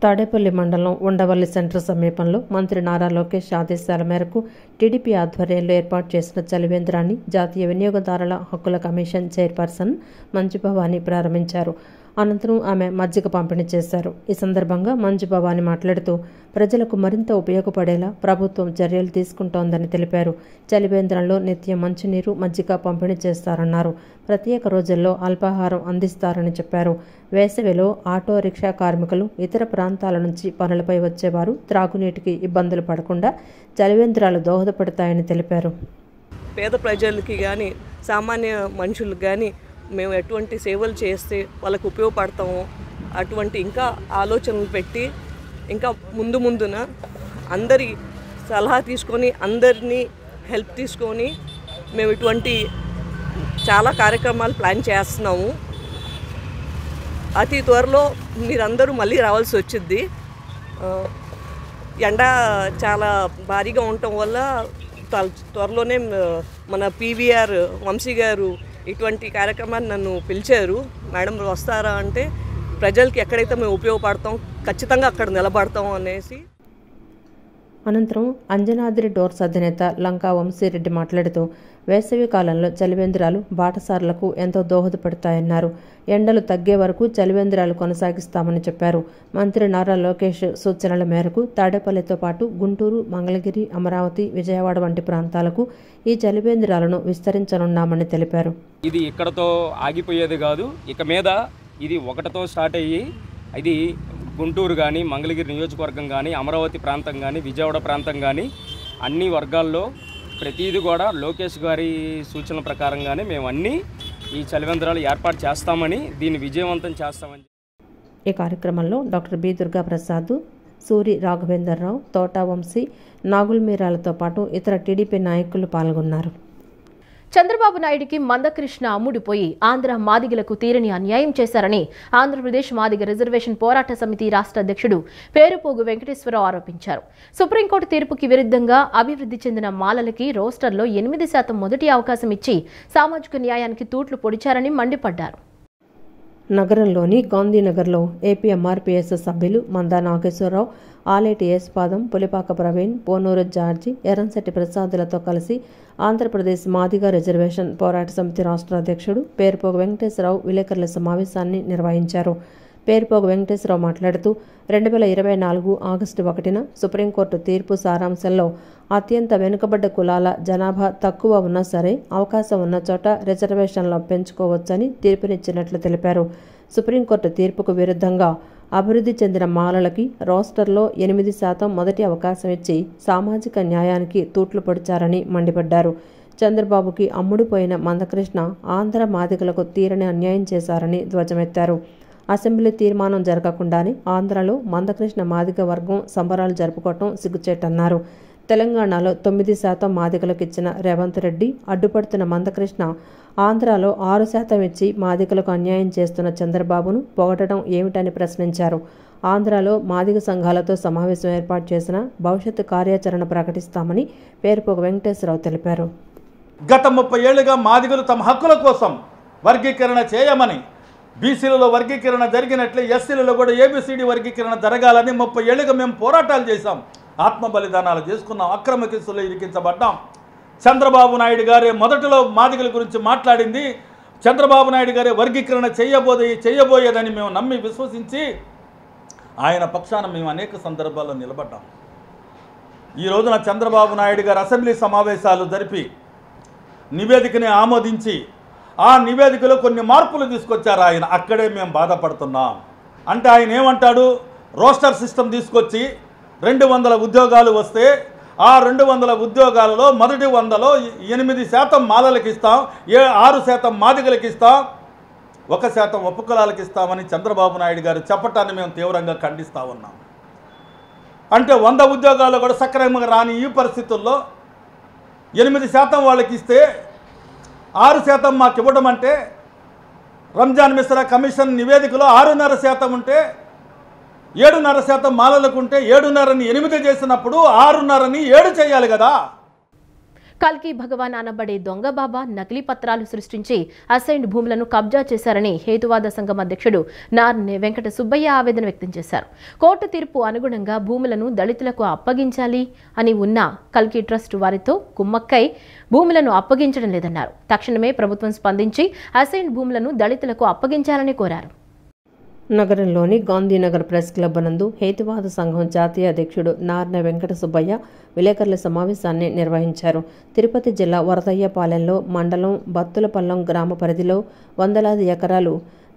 తాడేపల్లి మండలం ఉండవల్లి సెంటర్ సమీపంలో మంత్రి నారా లోకేష్ ఆదేశాల మేరకు టీడీపీ ఆధ్వర్యంలో ఏర్పాటు చేసిన చలివేంద్రాన్ని జాతీయ వినియోగదారుల హక్కుల కమిషన్ చైర్పర్సన్ మంజు భవానీ ప్రారంభించారు. అనంతరం ఆమె మజ్జిగ పంపిణీ చేశారు. ఈ సందర్భంగా మంజు భవానీ మాట్లాడుతూ ప్రజలకు మరింత ఉపయోగపడేలా ప్రభుత్వం చర్యలు తీసుకుంటోందని తెలిపారు. చలివేంద్రంలో నిత్యం మంచినీరు, మజ్జిగ పంపిణీ చేస్తారన్నారు. ప్రత్యేక రోజుల్లో అల్పాహారం అందిస్తారని చెప్పారు. వేసవిలో ఆటో రిక్షా కార్మికులు ఇతర ప్రాంతాల నుంచి పనులపై వచ్చేవారు త్రాగునీటికి ఇబ్బందులు పడకుండా చలివేంద్రాలు దోహదపడతాయని తెలిపారు. పేద ప్రజలకి కానీ సామాన్య మనుషులకు కానీ మేము ఎటువంటి సేవలు చేస్తే వాళ్ళకు ఉపయోగపడతామో అటువంటి ఇంకా ఆలోచనలు పెట్టి ఇంకా ముందున అందరి సలహా తీసుకొని అందరినీ హెల్ప్ తీసుకొని మేము ఇటువంటి చాలా కార్యక్రమాలు ప్లాన్ చేస్తున్నాము. అతి త్వరలో మీరందరూ మళ్ళీ రావాల్సి వచ్చింది. ఎండ చాలా భారీగా ఉండటం వల్ల త్వరలోనే మన పీవీఆర్ వంశీ గారు ఇటువంటి కార్యక్రమాన్ని నన్ను పిలిచారు. మేడం వస్తారా అంటే ప్రజలకి ఎక్కడైతే మేము ఉపయోగపడతాం ఖచ్చితంగా అక్కడ నిలబడతాం అనేసి. అనంతరం అంజనాద్రి డోర్స్ అధినేత లంకా వంశీరెడ్డి మాట్లాడుతూ వేసవి కాలంలో చలివేంద్రాలు బాటసారులకు ఎంతో దోహదపడతాయన్నారు. ఎండలు తగ్గే వరకు చలివేంద్రాలు కొనసాగిస్తామని చెప్పారు. మంత్రి నారా లోకేష్ సూచనల మేరకు తాడేపల్లితో పాటు గుంటూరు, మంగళగిరి, అమరావతి, విజయవాడ వంటి ప్రాంతాలకు ఈ చలివేంద్రాలను విస్తరించనున్నామని తెలిపారు. ఇది ఇక్కడతో ఆగిపోయేది కాదు, ఇక మీద ఇది 1తో స్టార్ట్ అయ్యి ఇది గుంటూరు కానీ, మంగళగిరి నియోజకవర్గం కానీ, అమరావతి ప్రాంతం కానీ, విజయవాడ ప్రాంతం కానీ అన్ని వర్గాల్లో ప్రతిదీ కూడా లోకేష్ గారి సూచనల ప్రకారంగానే మేము అన్నీ ఈ చలివేంద్రాలు ఏర్పాటు చేస్తామని, దీన్ని విజయవంతం చేస్తామని. ఈ కార్యక్రమంలో డాక్టర్ బి దుర్గాప్రసాద్, సూరి రాఘవేంద్రరావు, తోటా వంశీ, నాగుల్ మీరాలతో పాటు ఇతర టీడీపీ నాయకులు పాల్గొన్నారు. చంద్రబాబు నాయుడికి మందకృష్ణ అమ్ముడిపోయి ఆంధ్ర మాదిగలకు తీరని అన్యాయం చేశారని ఆంధ్రప్రదేశ్ మాదిగ రిజర్వేషన్ పోరాట సమితి రాష్ట్ర అధ్యక్షుడు పేరుపోగు వెంకటేశ్వరరావు ఆరోపించారు. సుప్రీంకోర్టు తీర్పుకి విరుద్ధంగా అభివృద్ధి చెందిన మాలలకి రోస్టర్లో 8% మొదటి అవకాశం ఇచ్చి సామాజిక న్యాయానికి తూట్లు పొడిచారని మండిపడ్డారు. నగరంలోని గాంధీనగర్లో ఏపీఎంఆర్పీఎస్ సభ్యులు మందా నాగేశ్వరరావు, ఆలేటి యేసుపాదం, పులిపాక ప్రవీణ్, పోనూరు జార్జి, ఎర్రంశెట్టి ప్రసాదులతో కలిసి ఆంధ్రప్రదేశ్ మాదిగ రిజర్వేషన్ పోరాట సమితి రాష్ట్ర అధ్యక్షుడు పేరుపోగు వెంకటేశ్వరరావు విలేకరుల సమావేశాన్ని నిర్వహించారు. పేరుపోగు వెంకటేశ్వరరావు మాట్లాడుతూ 2024 ఆగస్టు 1న సుప్రీంకోర్టు తీర్పు సారాంశంలో అత్యంత వెనుకబడ్డ కులాల జనాభా తక్కువ ఉన్నా సరే అవకాశం ఉన్న చోట రిజర్వేషన్లు పెంచుకోవచ్చని తీర్పునిచ్చినట్లు తెలిపారు. సుప్రీంకోర్టు తీర్పుకు విరుద్ధంగా అభివృద్ధి చెందిన మాలలకి రోస్టర్లో 8% మొదటి అవకాశం ఇచ్చి సామాజిక న్యాయానికి తూట్లు పొడిచారని మండిపడ్డారు. చంద్రబాబుకి అమ్ముడుపోయిన మందకృష్ణ ఆంధ్ర మాదిగలకు తీరని అన్యాయం చేశారని ధ్వజమెత్తారు. అసెంబ్లీ తీర్మానం జరగకుండానే ఆంధ్రలో మందకృష్ణ మాదిగ వర్గం సంబరాలు జరుపుకోవటం సిగ్గుచేటన్నారు. తెలంగాణలో 9% మాదిగలకు ఇచ్చిన రేవంత్ రెడ్డి అడ్డుపడుతున్న మందకృష్ణ ఆంధ్రాలో 6% ఇచ్చి మాదిగలకు అన్యాయం చేస్తున్న చంద్రబాబును పొగడడం ఏమిటని ప్రశ్నించారు. ఆంధ్రాలో మాదిగ సంఘాలతో సమావేశం ఏర్పాటు చేసిన భవిష్యత్తు కార్యాచరణ ప్రకటిస్తామని పేరుపోగు వెంకటేశ్వరరావు తెలిపారు. గత 30 ఏళ్లుగా మాదిగలు తమ హక్కుల కోసం వర్గీకరణ చేయమని, బీసీలలో వర్గీకరణ జరిగినట్లే ఎస్సీలలో కూడా ఏబిసిడి వర్గీకరణ జరగాలని 30 ఏళ్లుగా మేము పోరాటాలు చేశాం. ఆత్మ బలిదానాలు చేసుకున్నాం. అక్రమ కేసుల్లో ఇరికించబడ్డాం. చంద్రబాబు నాయుడు గారే మొదటిలో మాదిగల గురించి మాట్లాడింది. చంద్రబాబు నాయుడు గారే వర్గీకరణ చేయబోయేదని మేము నమ్మి విశ్వసించి ఆయన పక్షాన మేము అనేక సందర్భాల్లో నిలబడ్డాం. ఈ రోజున చంద్రబాబు నాయుడు గారు అసెంబ్లీ సమావేశాలు జరిపి నివేదికని ఆమోదించి ఆ నివేదికలో కొన్ని మార్పులు తీసుకొచ్చారు ఆయన. అక్కడే మేము బాధపడుతున్నాం. అంటే ఆయన ఏమంటాడు, రోస్టర్ సిస్టమ్ తీసుకొచ్చి 200 ఉద్యోగాలు వస్తే ఆ 200 ఉద్యోగాలలో మొదటి 100లో 8% మాలలకు ఇస్తాం, 6% మాదిగలకు ఇస్తాం, 1% ఉపకులాలకు ఇస్తామని చంద్రబాబు నాయుడు గారు చెప్పటాన్ని మేము తీవ్రంగా ఖండిస్తూ ఉన్నాం. అంటే 100 ఉద్యోగాలు కూడా సక్రమంగా రాని ఈ పరిస్థితుల్లో 8% వాళ్ళకి ఇస్తే 6% మాకు ఇవ్వడం అంటే, రంజాన్ మిశ్రా కమిషన్ నివేదికలో 6.5% ఉంటే 7.5% మాలలకు ఉంటే 7.5ని 8 చేసినప్పుడు 6.5ని 7 చేయాలి కదా. కల్కి భగవాన్ అనబడే దొంగ బాబా నకిలీ పత్రాలు సృష్టించి అసైన్డ్ భూములను కబ్జా చేశారని హేతువాద సంఘం అధ్యక్షుడు నార్నే వెంకట సుబ్బయ్య ఆవేదన వ్యక్తం చేశారు. కోర్టు తీర్పు అనుగుణంగా భూములను దళితులకు అప్పగించాలి అని ఉన్న కల్కి ట్రస్ట్ వారితో కుమ్మక్కై భూములను అప్పగించడం లేదన్నారు. తక్షణమే ప్రభుత్వం స్పందించి అసైన్డ్ భూములను దళితులకు అప్పగించాలని కోరారు. నగరంలోని గాంధీనగర్ ప్రెస్ క్లబ్ నందు హేతువాద సంఘం జాతీయ అధ్యక్షుడు నార్న వెంకట సుబ్బయ్య విలేకరుల సమావేశాన్ని నిర్వహించారు. తిరుపతి జిల్లా వరదయ్యపాలెంలో మండలం బత్తులపల్లం గ్రామ పరిధిలో వందలాది ఎకరాలు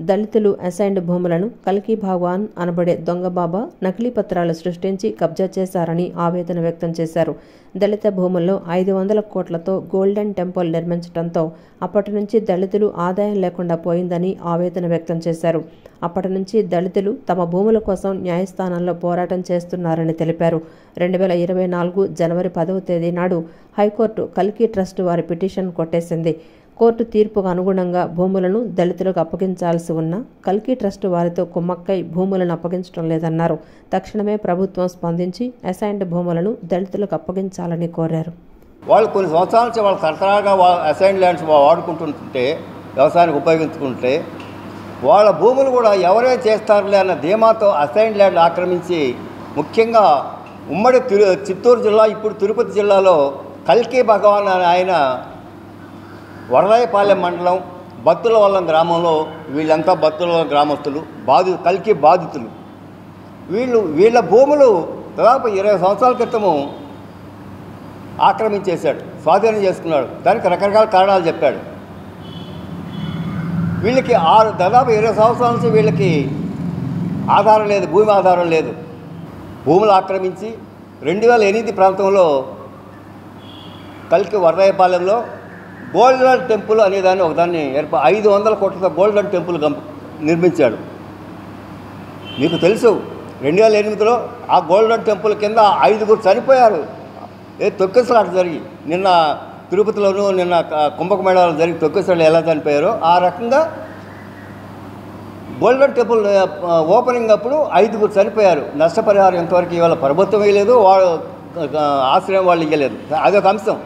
దళితులు అసైన్డ్ భూములను కల్కి భగవాన్ అనబడే దొంగబాబా నకిలీ పత్రాలు సృష్టించి కబ్జా చేశారని ఆవేదన వ్యక్తం చేశారు. దళిత భూముల్లో 500 కోట్లతో గోల్డెన్ టెంపుల్ నిర్మించడంతో అప్పటి నుంచి దళితులు ఆదాయం లేకుండా పోయిందని ఆవేదన వ్యక్తం చేశారు. అప్పటి నుంచి దళితులు తమ భూముల కోసం న్యాయస్థానంలో పోరాటం చేస్తున్నారని తెలిపారు. 2024 జనవరి 10వ తేదీ నాడు హైకోర్టు కల్కి ట్రస్ట్ వారి పిటిషన్ కొట్టేసింది. కోర్టు తీర్పుకు అనుగుణంగా భూములను దళితులకు అప్పగించాల్సి ఉన్న కల్కి ట్రస్ట్ వారితో కుమ్మక్కై భూములను అప్పగించడం లేదన్నారు. తక్షణమే ప్రభుత్వం స్పందించి అసైన్డ్ భూములను దళితులకు అప్పగించాలని కోరారు. వాళ్ళు కొన్ని సంవత్సరాల నుంచి వాళ్ళు సరఫరాగా అసైన్డ్ ల్యాండ్స్ వాడుకుంటుంటే, వ్యవసాయానికి ఉపయోగించుకుంటే, వాళ్ళ భూములు కూడా ఎవరే చేస్తారులే అన్న ధీమాతో అసైన్డ్ ల్యాండ్ ఆక్రమించి, ముఖ్యంగా ఉమ్మడి చిత్తూరు జిల్లా, ఇప్పుడు తిరుపతి జిల్లాలో కల్కి భగవాన్ అనే ఆయన వరదాయపాలెం మండలం బత్తులవల్లం గ్రామంలో, వీళ్ళంతా బత్తులవల్లం గ్రామస్తులు, కల్కి బాధితులు. వీళ్ళ భూములు దాదాపు 20 సంవత్సరాల క్రితము ఆక్రమించేశాడు, స్వాధీనం చేసుకున్నాడు. దానికి రకరకాల కారణాలు చెప్పాడు. వీళ్ళకి దాదాపు 20 సంవత్సరాల నుంచి వీళ్ళకి ఆధారం లేదు, భూమి ఆధారం లేదు. భూములు ఆక్రమించి 2008 ప్రాంతంలో కల్కి వరదాయపాలెంలో గోల్డెన్ టెంపుల్ అనేదాన్ని ఒకదాన్ని 500 కోట్లతో గోల్డెన్ టెంపుల్ నిర్మించాడు. మీకు తెలుసు 2008లో ఆ గోల్డెన్ టెంపుల్ కింద 5గురు చనిపోయారు. తొక్కిసలాట జరిగి. నిన్న తిరుపతిలోనూ నిన్న కుంభకమేళాలు జరిగి తొక్కేసాడు ఎలా చనిపోయారో ఆ రకంగా గోల్డెన్ టెంపుల్ ఓపెనింగ్ అప్పుడు 5 చనిపోయారు. నష్టపరిహారం ఇంతవరకు ఇవాళ ప్రభుత్వం వేయలేదు, వాళ్ళు ఆశ్రయం వాళ్ళు ఇవ్వలేదు. అదొక అంశం.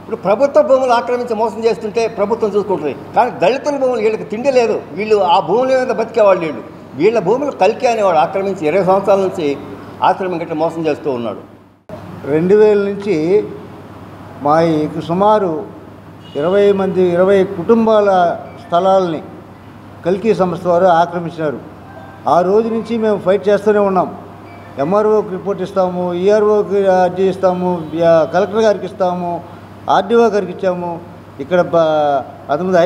ఇప్పుడు ప్రభుత్వ భూములు ఆక్రమించి మోసం చేస్తుంటే ప్రభుత్వం చూసుకుంటుంది, కానీ దళితుల భూములు వీళ్ళకి తిండి లేదు, వీళ్ళు ఆ భూముల మీద బతికేవాళ్ళు. వీళ్ళ భూములు కలికి అనేవాడు ఆక్రమించి 20 సంవత్సరాల నుంచి ఆశ్రమం గట్ట మోసం చేస్తూ ఉన్నాడు. 2000 నుంచి మా సుమారు 20 కుటుంబాల స్థలాలని కల్కి సంస్థ వారు ఆక్రమించినారు. ఆ రోజు నుంచి మేము ఫైట్ చేస్తూనే ఉన్నాం. ఎంఆర్ఓకి రిపోర్ట్ ఇస్తాము, ఈఆర్ఓకి అర్జీ ఇస్తాము, కలెక్టర్ గారికి ఇస్తాము, ఆర్డీఓ గారికి ఇచ్చాము. ఇక్కడ అంతకుముందు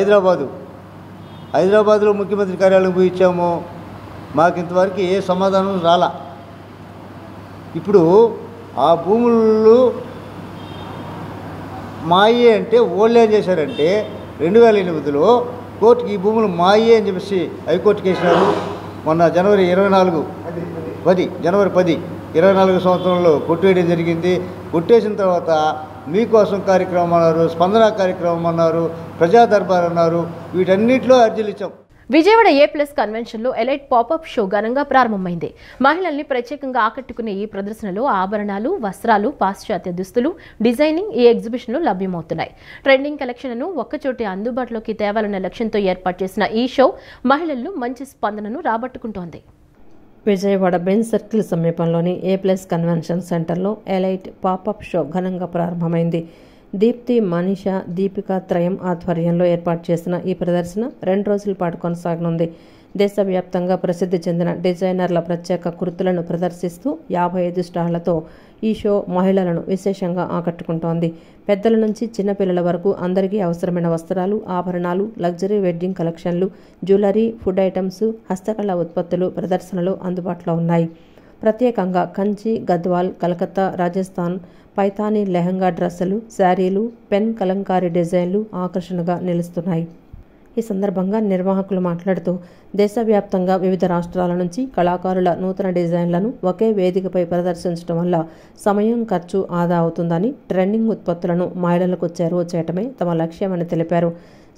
హైదరాబాద్లో ముఖ్యమంత్రి కార్యాలయం పోయి ఇచ్చాము. మాకు ఇంతవరకు ఏ సమాధానం రాలా. ఇప్పుడు ఆ భూములు మాయే అంటే వాళ్ళు ఏం చేశారంటే 2008లో కోర్టుకి ఈ భూములు మాయే అని చెప్పేసి హైకోర్టుకి వేసినారు. మొన్న జనవరి 10 సంవత్సరంలో కొట్టేయడం జరిగింది. కొట్టేసిన తర్వాత మీకోసం కార్యక్రమం అన్నారు, స్పందన కార్యక్రమం అన్నారు, ప్రజా దర్బార్ అన్నారు. వీటన్నిటిలో అర్జీలు ఇచ్చాం. విజయవాడ A+ కన్వెన్షన్లో ఎలైట్ పాపప్ షో ఘనంగా ప్రారంభమైంది. మహిళల్ని ప్రత్యేకంగా ఆకట్టుకునే ఈ ప్రదర్శనలో ఆభరణాలు, వస్త్రాలు, పాశ్చాత్య దుస్తులు, డిజైనింగ్ ఈ ఎగ్జిబిషన్లో లభ్యమవుతున్నాయి. ట్రెండింగ్ కలెక్షన్ను ఒక్కచోటే అందుబాటులోకి తేవాలన్న లక్ష్యంతో ఏర్పాటు చేసిన ఈ షో మహిళల్లో మంచి స్పందనను రాబట్టుకుంటోంది. విజయవాడ బెంజ్ సర్కిల్ సమీపంలోని A+ కన్వెన్షన్ సెంటర్లో ఎలైట్ పాపప్ షో ఘనంగా ప్రారంభమైంది. దీప్తి, మనీషా, దీపిక త్రయం ఆధ్వర్యంలో ఏర్పాటు చేసిన ఈ ప్రదర్శన 2 రోజుల పాటు కొనసాగనుంది. దేశవ్యాప్తంగా ప్రసిద్ధి చెందిన డిజైనర్ల ప్రత్యేక కృతులను ప్రదర్శిస్తూ 55 స్టాళ్లతో ఈ షో మహిళలను విశేషంగా ఆకట్టుకుంటోంది. పెద్దల నుంచి చిన్నపిల్లల వరకు అందరికీ అవసరమైన వస్త్రాలు, ఆభరణాలు, లగ్జరీ వెడ్డింగ్ కలెక్షన్లు, జ్యువెలరీ, ఫుడ్ ఐటమ్స్, హస్తకళ ఉత్పత్తులు ప్రదర్శనలో అందుబాటులో ఉన్నాయి. ప్రత్యేకంగా కంచి, గద్వాల్, కలకత్తా, రాజస్థాన్, పైతానీ లెహంగా డ్రెస్సులు, శారీలు, పెన్ కలంకారీ డిజైన్లు ఆకర్షణగా నిలుస్తున్నాయి. ఈ సందర్భంగా నిర్వాహకులు మాట్లాడుతూ దేశవ్యాప్తంగా వివిధ రాష్ట్రాల నుంచి కళాకారుల నూతన డిజైన్లను ఒకే వేదికపై ప్రదర్శించడం వల్ల సమయం, ఖర్చు ఆదా అవుతుందని, ట్రెండింగ్ ఉత్పత్తులను మహిళలకు చేరువ చేయటమే తమ లక్ష్యమని తెలిపారు.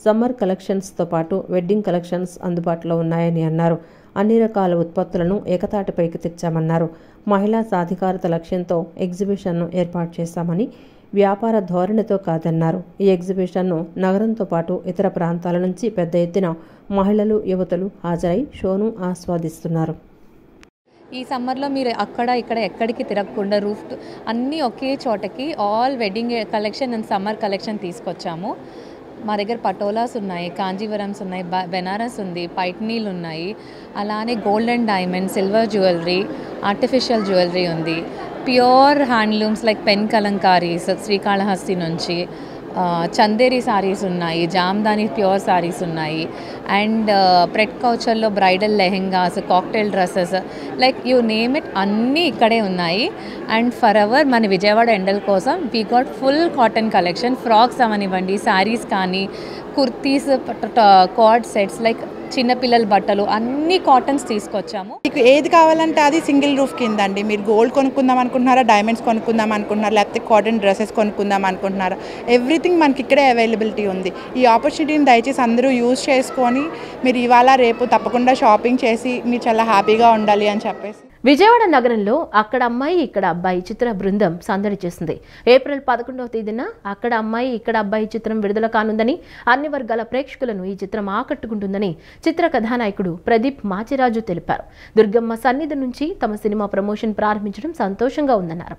సమ్మర్ కలెక్షన్స్తో పాటు వెడ్డింగ్ కలెక్షన్స్ అందుబాటులో ఉన్నాయని అన్నారు. అన్ని రకాల ఉత్పత్తులను ఏకతాటిపైకి తెచ్చామన్నారు. మహిళా సాధికారత లక్ష్యంతో ఎగ్జిబిషన్ను ఏర్పాటు చేశామని, వ్యాపార ధోరణితో కాదన్నారు. ఈ ఎగ్జిబిషన్ను నగరంతో పాటు ఇతర ప్రాంతాల నుంచి పెద్ద ఎత్తున మహిళలు, యువతులు హాజరై షోను ఆస్వాదిస్తున్నారు. ఈ సమ్మర్లో మీరు అక్కడ ఇక్కడ ఎక్కడికి తిరగకుండా రూఫ్ అన్నీ ఒకే చోటకి all wedding collection and summer collection తీసుకొచ్చాము. మా దగ్గర పటోలాస్ ఉన్నాయి, కాంజీవరమ్స్ ఉన్నాయి, బెనారస్ ఉంది, పైట్నీలు ఉన్నాయి, అలానే gold and diamond, silver jewellery, artificial jewellery ఉంది, pure handlooms like pen kalamkaris Srikalahasti నుంచి, చందేరి సారీస్ ఉన్నాయి, జామ్దాని ప్యూర్ సారీస్ ఉన్నాయి, అండ్ ప్రెట్ కౌచర్లో bridal lehengas, cocktail dresses, like you name it అన్నీ ఇక్కడే ఉన్నాయి. అండ్ ఫర్ ఎవర్ మన విజయవాడ ఎండల్ కోసం we got full cotton collection, frocks అవనివ్వండి, శారీస్ కానీ, కుర్తీస్, కార్డ్ సెట్స్, లైక్ చిన్నపిల్లల బట్టలు అన్ని కాటన్స్ తీసుకొచ్చాము. మీకు ఏది కావాలంటే అది సింగిల్ రూఫ్ కింద అండి. మీరు గోల్డ్ కొనుక్కుందాం అనుకుంటున్నారా, డైమండ్స్ కొనుక్కుందాం అనుకుంటున్నారా, లేకపోతే కాటన్ డ్రెస్సెస్ కొనుక్కుందాం అనుకుంటున్నారా, ఎవ్రీథింగ్ మనకి ఇక్కడే అవైలబిలిటీ ఉంది. ఈ ఆపర్చునిటీని దయచేసి అందరూ యూజ్ చేసుకొని మీరు ఇవాళ రేపు తప్పకుండా షాపింగ్ చేసి మీరు చాలా హ్యాపీగా ఉండాలి అని చెప్పేసి. విజయవాడ నగరంలో అక్కడ అమ్మాయి ఇక్కడ అబ్బాయి చిత్ర బృందం సందడి చేసింది. ఏప్రిల్ 11వ తేదీన అక్కడ అమ్మాయి ఇక్కడ అబ్బాయి చిత్రం విడుదల కానుందని, అన్ని వర్గాల ప్రేక్షకులను ఈ చిత్రం ఆకట్టుకుంటుందని చిత్ర కథానాయకుడు ప్రదీప్ మాచిరాజు తెలిపారు. దుర్గమ్మ సన్నిధి నుంచి తమ సినిమా ప్రమోషన్ ప్రారంభించడం సంతోషంగా ఉందన్నారు.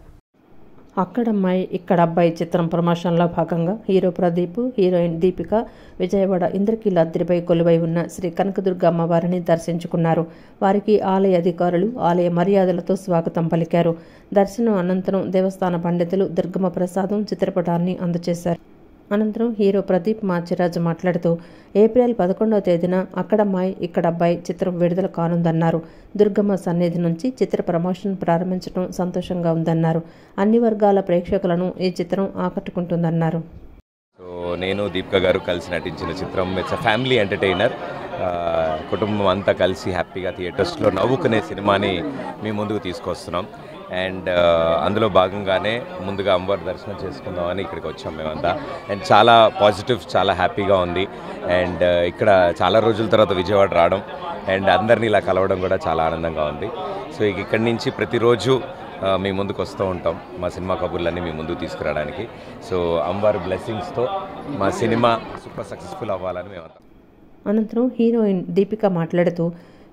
అక్కడమ్మాయి ఇక్కడ అబ్బాయి చిత్రం ప్రమోషన్లో భాగంగా హీరో ప్రదీప్, హీరోయిన్ దీపిక విజయవాడ ఇంద్రకీలాద్రిపై కొలువై ఉన్న శ్రీ కనకదుర్గ అమ్మవారిని దర్శించుకున్నారు. వారికి ఆలయ అధికారులు ఆలయ మర్యాదలతో స్వాగతం పలికారు. దర్శనం అనంతరం దేవస్థాన పండితులు దుర్గమ్మ ప్రసాదం చిత్రపటాన్ని అందజేశారు. అనంతరం హీరో ప్రదీప్ మాచిరాజు మాట్లాడుతూ ఏప్రిల్ 11వ తేదీన అక్కడమ్మాయి ఇక్కడ అబ్బాయి చిత్రం విడుదల కానుందన్నారు. దుర్గమ్మ సన్నిధి నుంచి చిత్ర ప్రమోషన్ ప్రారంభించడం సంతోషంగా ఉందన్నారు. అన్ని వర్గాల ప్రేక్షకులను ఈ చిత్రం ఆకట్టుకుంటుందన్నారు. సో నేను దీపిక గారు కలిసి నటించిన చిత్రం ఇట్స్ అ ఫ్యామిలీ ఎంటర్టైనర్. కుటుంబం అంతా కలిసి హ్యాపీగా థియేటర్స్లో నవ్వుకునే సినిమాని మీ ముందుకు తీసుకొస్తున్నాం. అండ్ అందులో భాగంగానే ముందుగా అమ్మవారి దర్శనం చేసుకుందామని ఇక్కడికి వచ్చాం మేమంతా. అండ్ చాలా పాజిటివ్, చాలా హ్యాపీగా ఉంది. అండ్ ఇక్కడ చాలా రోజుల తర్వాత విజయవాడ రావడం అండ్ అందరినీ ఇలా కలవడం కూడా చాలా ఆనందంగా ఉంది. సో ఇక్కడి నుంచి ప్రతిరోజు మీ ముందుకు వస్తూ ఉంటాం మా సినిమా కబుర్లన్నీ మీ ముందుకు తీసుకురావడానికి. సో అమ్మవారి బ్లెస్సింగ్స్తో మా సినిమా సూపర్ సక్సెస్ఫుల్ అవ్వాలని మేమంతా. అనంతరం హీరోయిన్ దీపిక మాట్లాడుతూ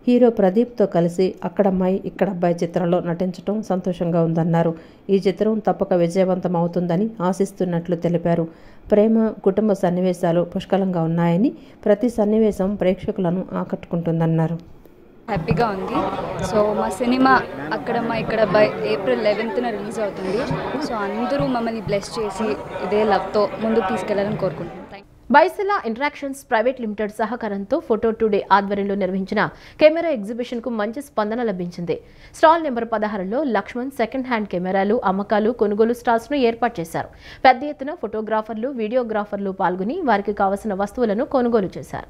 హీరో ప్రదీప్తో కలిసి అక్కడమ్మాయి ఇక్కడబ్బాయి చిత్రంలో నటించడం సంతోషంగా ఉందన్నారు. ఈ చిత్రం తప్పక విజయవంతం అవుతుందని ఆశిస్తున్నట్లు తెలిపారు. ప్రేమ, కుటుంబ సన్నివేశాలు పుష్కలంగా ఉన్నాయని, ప్రతి సన్నివేశం ప్రేక్షకులను ఆకట్టుకుంటుందన్నారు. హ్యాపీగా ఉంది. సో మా సినిమా అక్కడమ్మ ఇక్కడబ్బాయి April 11న రిలీజ్ అవుతుంది. సో అందరూ మమ్మల్ని బ్లెస్ చేసి ఇదే లవ్తో ముందుకు తీసుకెళ్లాలని కోరుకుంటున్నాం. బైసెలా ఇంటరాక్షన్స్ ప్రైవేట్ లిమిటెడ్ సహకారంతో ఫోటో టుడే ఆధ్వర్యంలో నిర్వహించిన కెమెరా ఎగ్జిబిషన్కు మంచి స్పందన లభించింది. స్టాల్ నెంబర్ 16లో లక్ష్మణ్ సెకండ్ హ్యాండ్ కెమెరాలు అమ్మకాలు, కొనుగోలు స్టాల్స్ను ఏర్పాటు చేశారు. పెద్ద ఎత్తున ఫోటోగ్రాఫర్లు, వీడియోగ్రాఫర్లు పాల్గొని వారికి కావలసిన వస్తువులను కొనుగోలు చేశారు.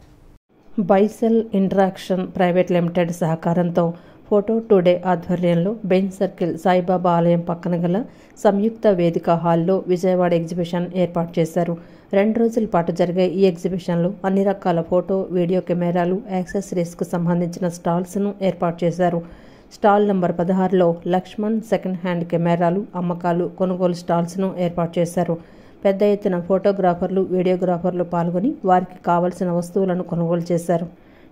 బైసెల్ ఇంటరాక్షన్ ప్రైవేట్ లిమిటెడ్ సహకారంతో ఫోటో టుడే ఆధ్వర్యంలో బెంచ్ సర్కిల్ సాయిబాబా ఆలయం పక్కన గల సంయుక్త వేదిక హాల్లో విజయవాడ ఎగ్జిబిషన్ ఏర్పాటు చేశారు. 2 రోజుల పాటు జరిగే ఈ ఎగ్జిబిషన్లో అన్ని రకాల ఫోటో, వీడియో కెమెరాలు, యాక్సెసరీస్కు సంబంధించిన స్టాల్స్ను ఏర్పాటు చేశారు. స్టాల్ నంబర్ 16లో లక్ష్మణ్ సెకండ్ హ్యాండ్ కెమెరాలు అమ్మకాలు, కొనుగోలు స్టాల్స్ను ఏర్పాటు చేశారు. పెద్ద ఎత్తున ఫోటోగ్రాఫర్లు, వీడియోగ్రాఫర్లు పాల్గొని వారికి కావలసిన వస్తువులను కొనుగోలు చేశారు.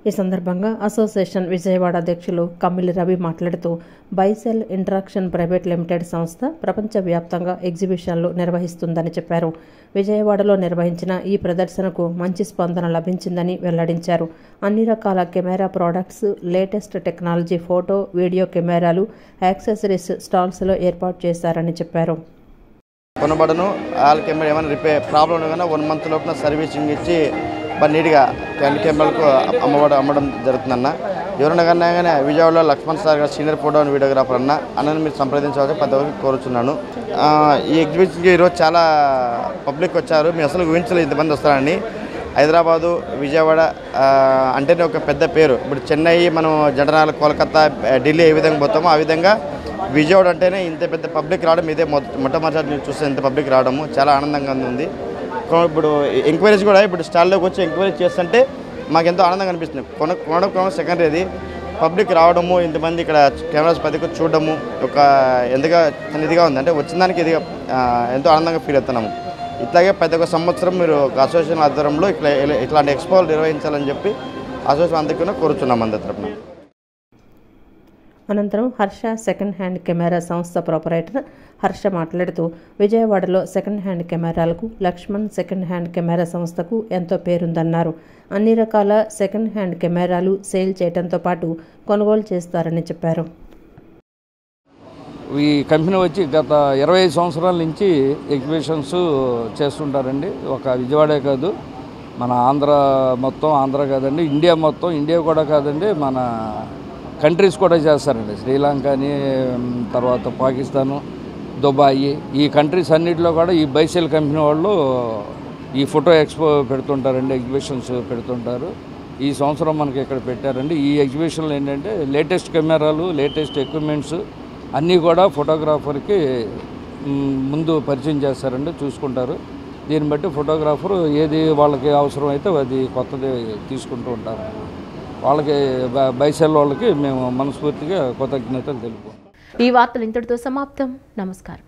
ఈ సందర్భంగా అసోసియేషన్ విజయవాడ అధ్యక్షులు కమ్మిలి రవి మాట్లాడుతూ బైసెల్ ఇంటరాక్షన్ ప్రైవేట్ లిమిటెడ్ సంస్థ ప్రపంచవ్యాప్తంగా ఎగ్జిబిషన్లు నిర్వహిస్తుందని చెప్పారు. విజయవాడలో నిర్వహించిన ఈ ప్రదర్శనకు మంచి స్పందన లభించిందని వెల్లడించారు. అన్ని రకాల camera products, latest technology photo, video కెమెరాలు, యాక్సెసరీస్ స్టాల్స్లో ఏర్పాటు చేశారని చెప్పారు. కొనబడను వాళ్ళ కెమెరా ఏమైనా ప్రాబ్లం ఉండగానే 1 month లోపల సర్వీసింగ్ ఇచ్చి బాగా నీట్గా కెమెరాలకు అమ్మడం జరుగుతుందన్న. ఎవరైనా కానీ విజయవాడలో లక్ష్మణ్ సార్ గారు సీనియర్ ఫోటో అండ్ వీడియోగ్రాఫర్ అన్నని మీరు సంప్రదించవచ్చు పెద్ద కోరుచున్నాను. ఈ ఎగ్జిబిషన్కి ఈరోజు చాలా పబ్లిక్ వచ్చారు. మేము అసలు ఊహించలేదు ఇంతమంది వస్తారని. హైదరాబాదు, విజయవాడ అంటేనే ఒక పెద్ద పేరు. ఇప్పుడు చెన్నై, మనం జనరల్, కోల్కతా, ఢిల్లీ ఏ విధంగా పోతామో ఆ విధంగా విజయవాడ అంటేనే ఇంత పెద్ద పబ్లిక్ రావడం ఇదే మొట్టమొదటి చూస్తే ఇంత పబ్లిక్ రావడము చాలా ఆనందంగా ఉంది. ఇప్పుడు ఎంక్వైరీస్ కూడా ఇప్పుడు స్టాల్లోకి వచ్చి ఎంక్వైరీ చేస్తుంటే మాకు ఎంతో ఆనందంగా అనిపిస్తుంది. కొనడం సెకండరీ, పబ్లిక్ రావడము, ఇంతమంది ఇక్కడ కెమెరాస్ పదికి చూడడము ఒక ఎంతగా ఇదిగా ఉంది. అంటే వచ్చిన దానికి ఇది ఎంతో ఆనందంగా ఫీల్ అవుతున్నాము. ఇట్లాగే ప్రతి ఒక్క సంవత్సరం మీరు అసోసియేషన్ ఆధ్వర్యంలో ఇట్లాంటి ఎక్స్పోలు నిర్వహించాలని చెప్పి అసోసియేషన్ అందరికీ కోరుచున్నాం అందరి తరఫున. అనంతరం హర్ష సెకండ్ హ్యాండ్ కెమెరా సంస్థ ప్రొపరేటర్ హర్ష మాట్లాడుతూ విజయవాడలో సెకండ్ హ్యాండ్ కెమెరాలకు లక్ష్మణ్ సెకండ్ హ్యాండ్ కెమెరా సంస్థకు ఎంతో పేరుందన్నారు. అన్ని రకాల సెకండ్ హ్యాండ్ కెమెరాలు సేల్ చేయడంతో పాటు కొనుగోలు చేస్తారని చెప్పారు. ఈ కంపెనీ వచ్చి గత 25 సంవత్సరాల నుంచి ఎగ్జిబిషన్స్ చేస్తుంటారండి. ఒక విజయవాడే కాదు, మన ఆంధ్ర కాదండి, ఇండియా మొత్తం, ఇండియా కూడా కాదండి, మన కంట్రీస్ కూడా చేస్తారండి. శ్రీలంకని, తర్వాత పాకిస్తాను, దుబాయ్, ఈ కంట్రీస్ అన్నింటిలో కూడా ఈ బైసెల్ కంపెనీ వాళ్ళు ఈ ఫోటో ఎక్స్పో పెడుతుంటారండి, ఎగ్జిబిషన్స్ పెడుతుంటారు. ఈ సంవత్సరం మనకి ఇక్కడ పెట్టారండి. ఈ ఎగ్జిబిషన్లో ఏంటంటే లేటెస్ట్ కెమెరాలు, లేటెస్ట్ ఎక్విప్మెంట్స్ అన్నీ కూడా ఫోటోగ్రాఫర్కి ముందు పరిచయం చేస్తారండి, చూసుకుంటారు. దీన్ని బట్టి ఫోటోగ్రాఫరు ఏది వాళ్ళకి అవసరం అయితే అది కొత్తది తీసుకుంటూ ఉంటారు. వాళ్ళకి బైసెల్ వాళ్ళకి మేము మనస్ఫూర్తిగా కృతజ్ఞతలు తెలుపుకుంటాం. ఈ వార్తలు ఇంతటితో సమాప్తం. నమస్కారం.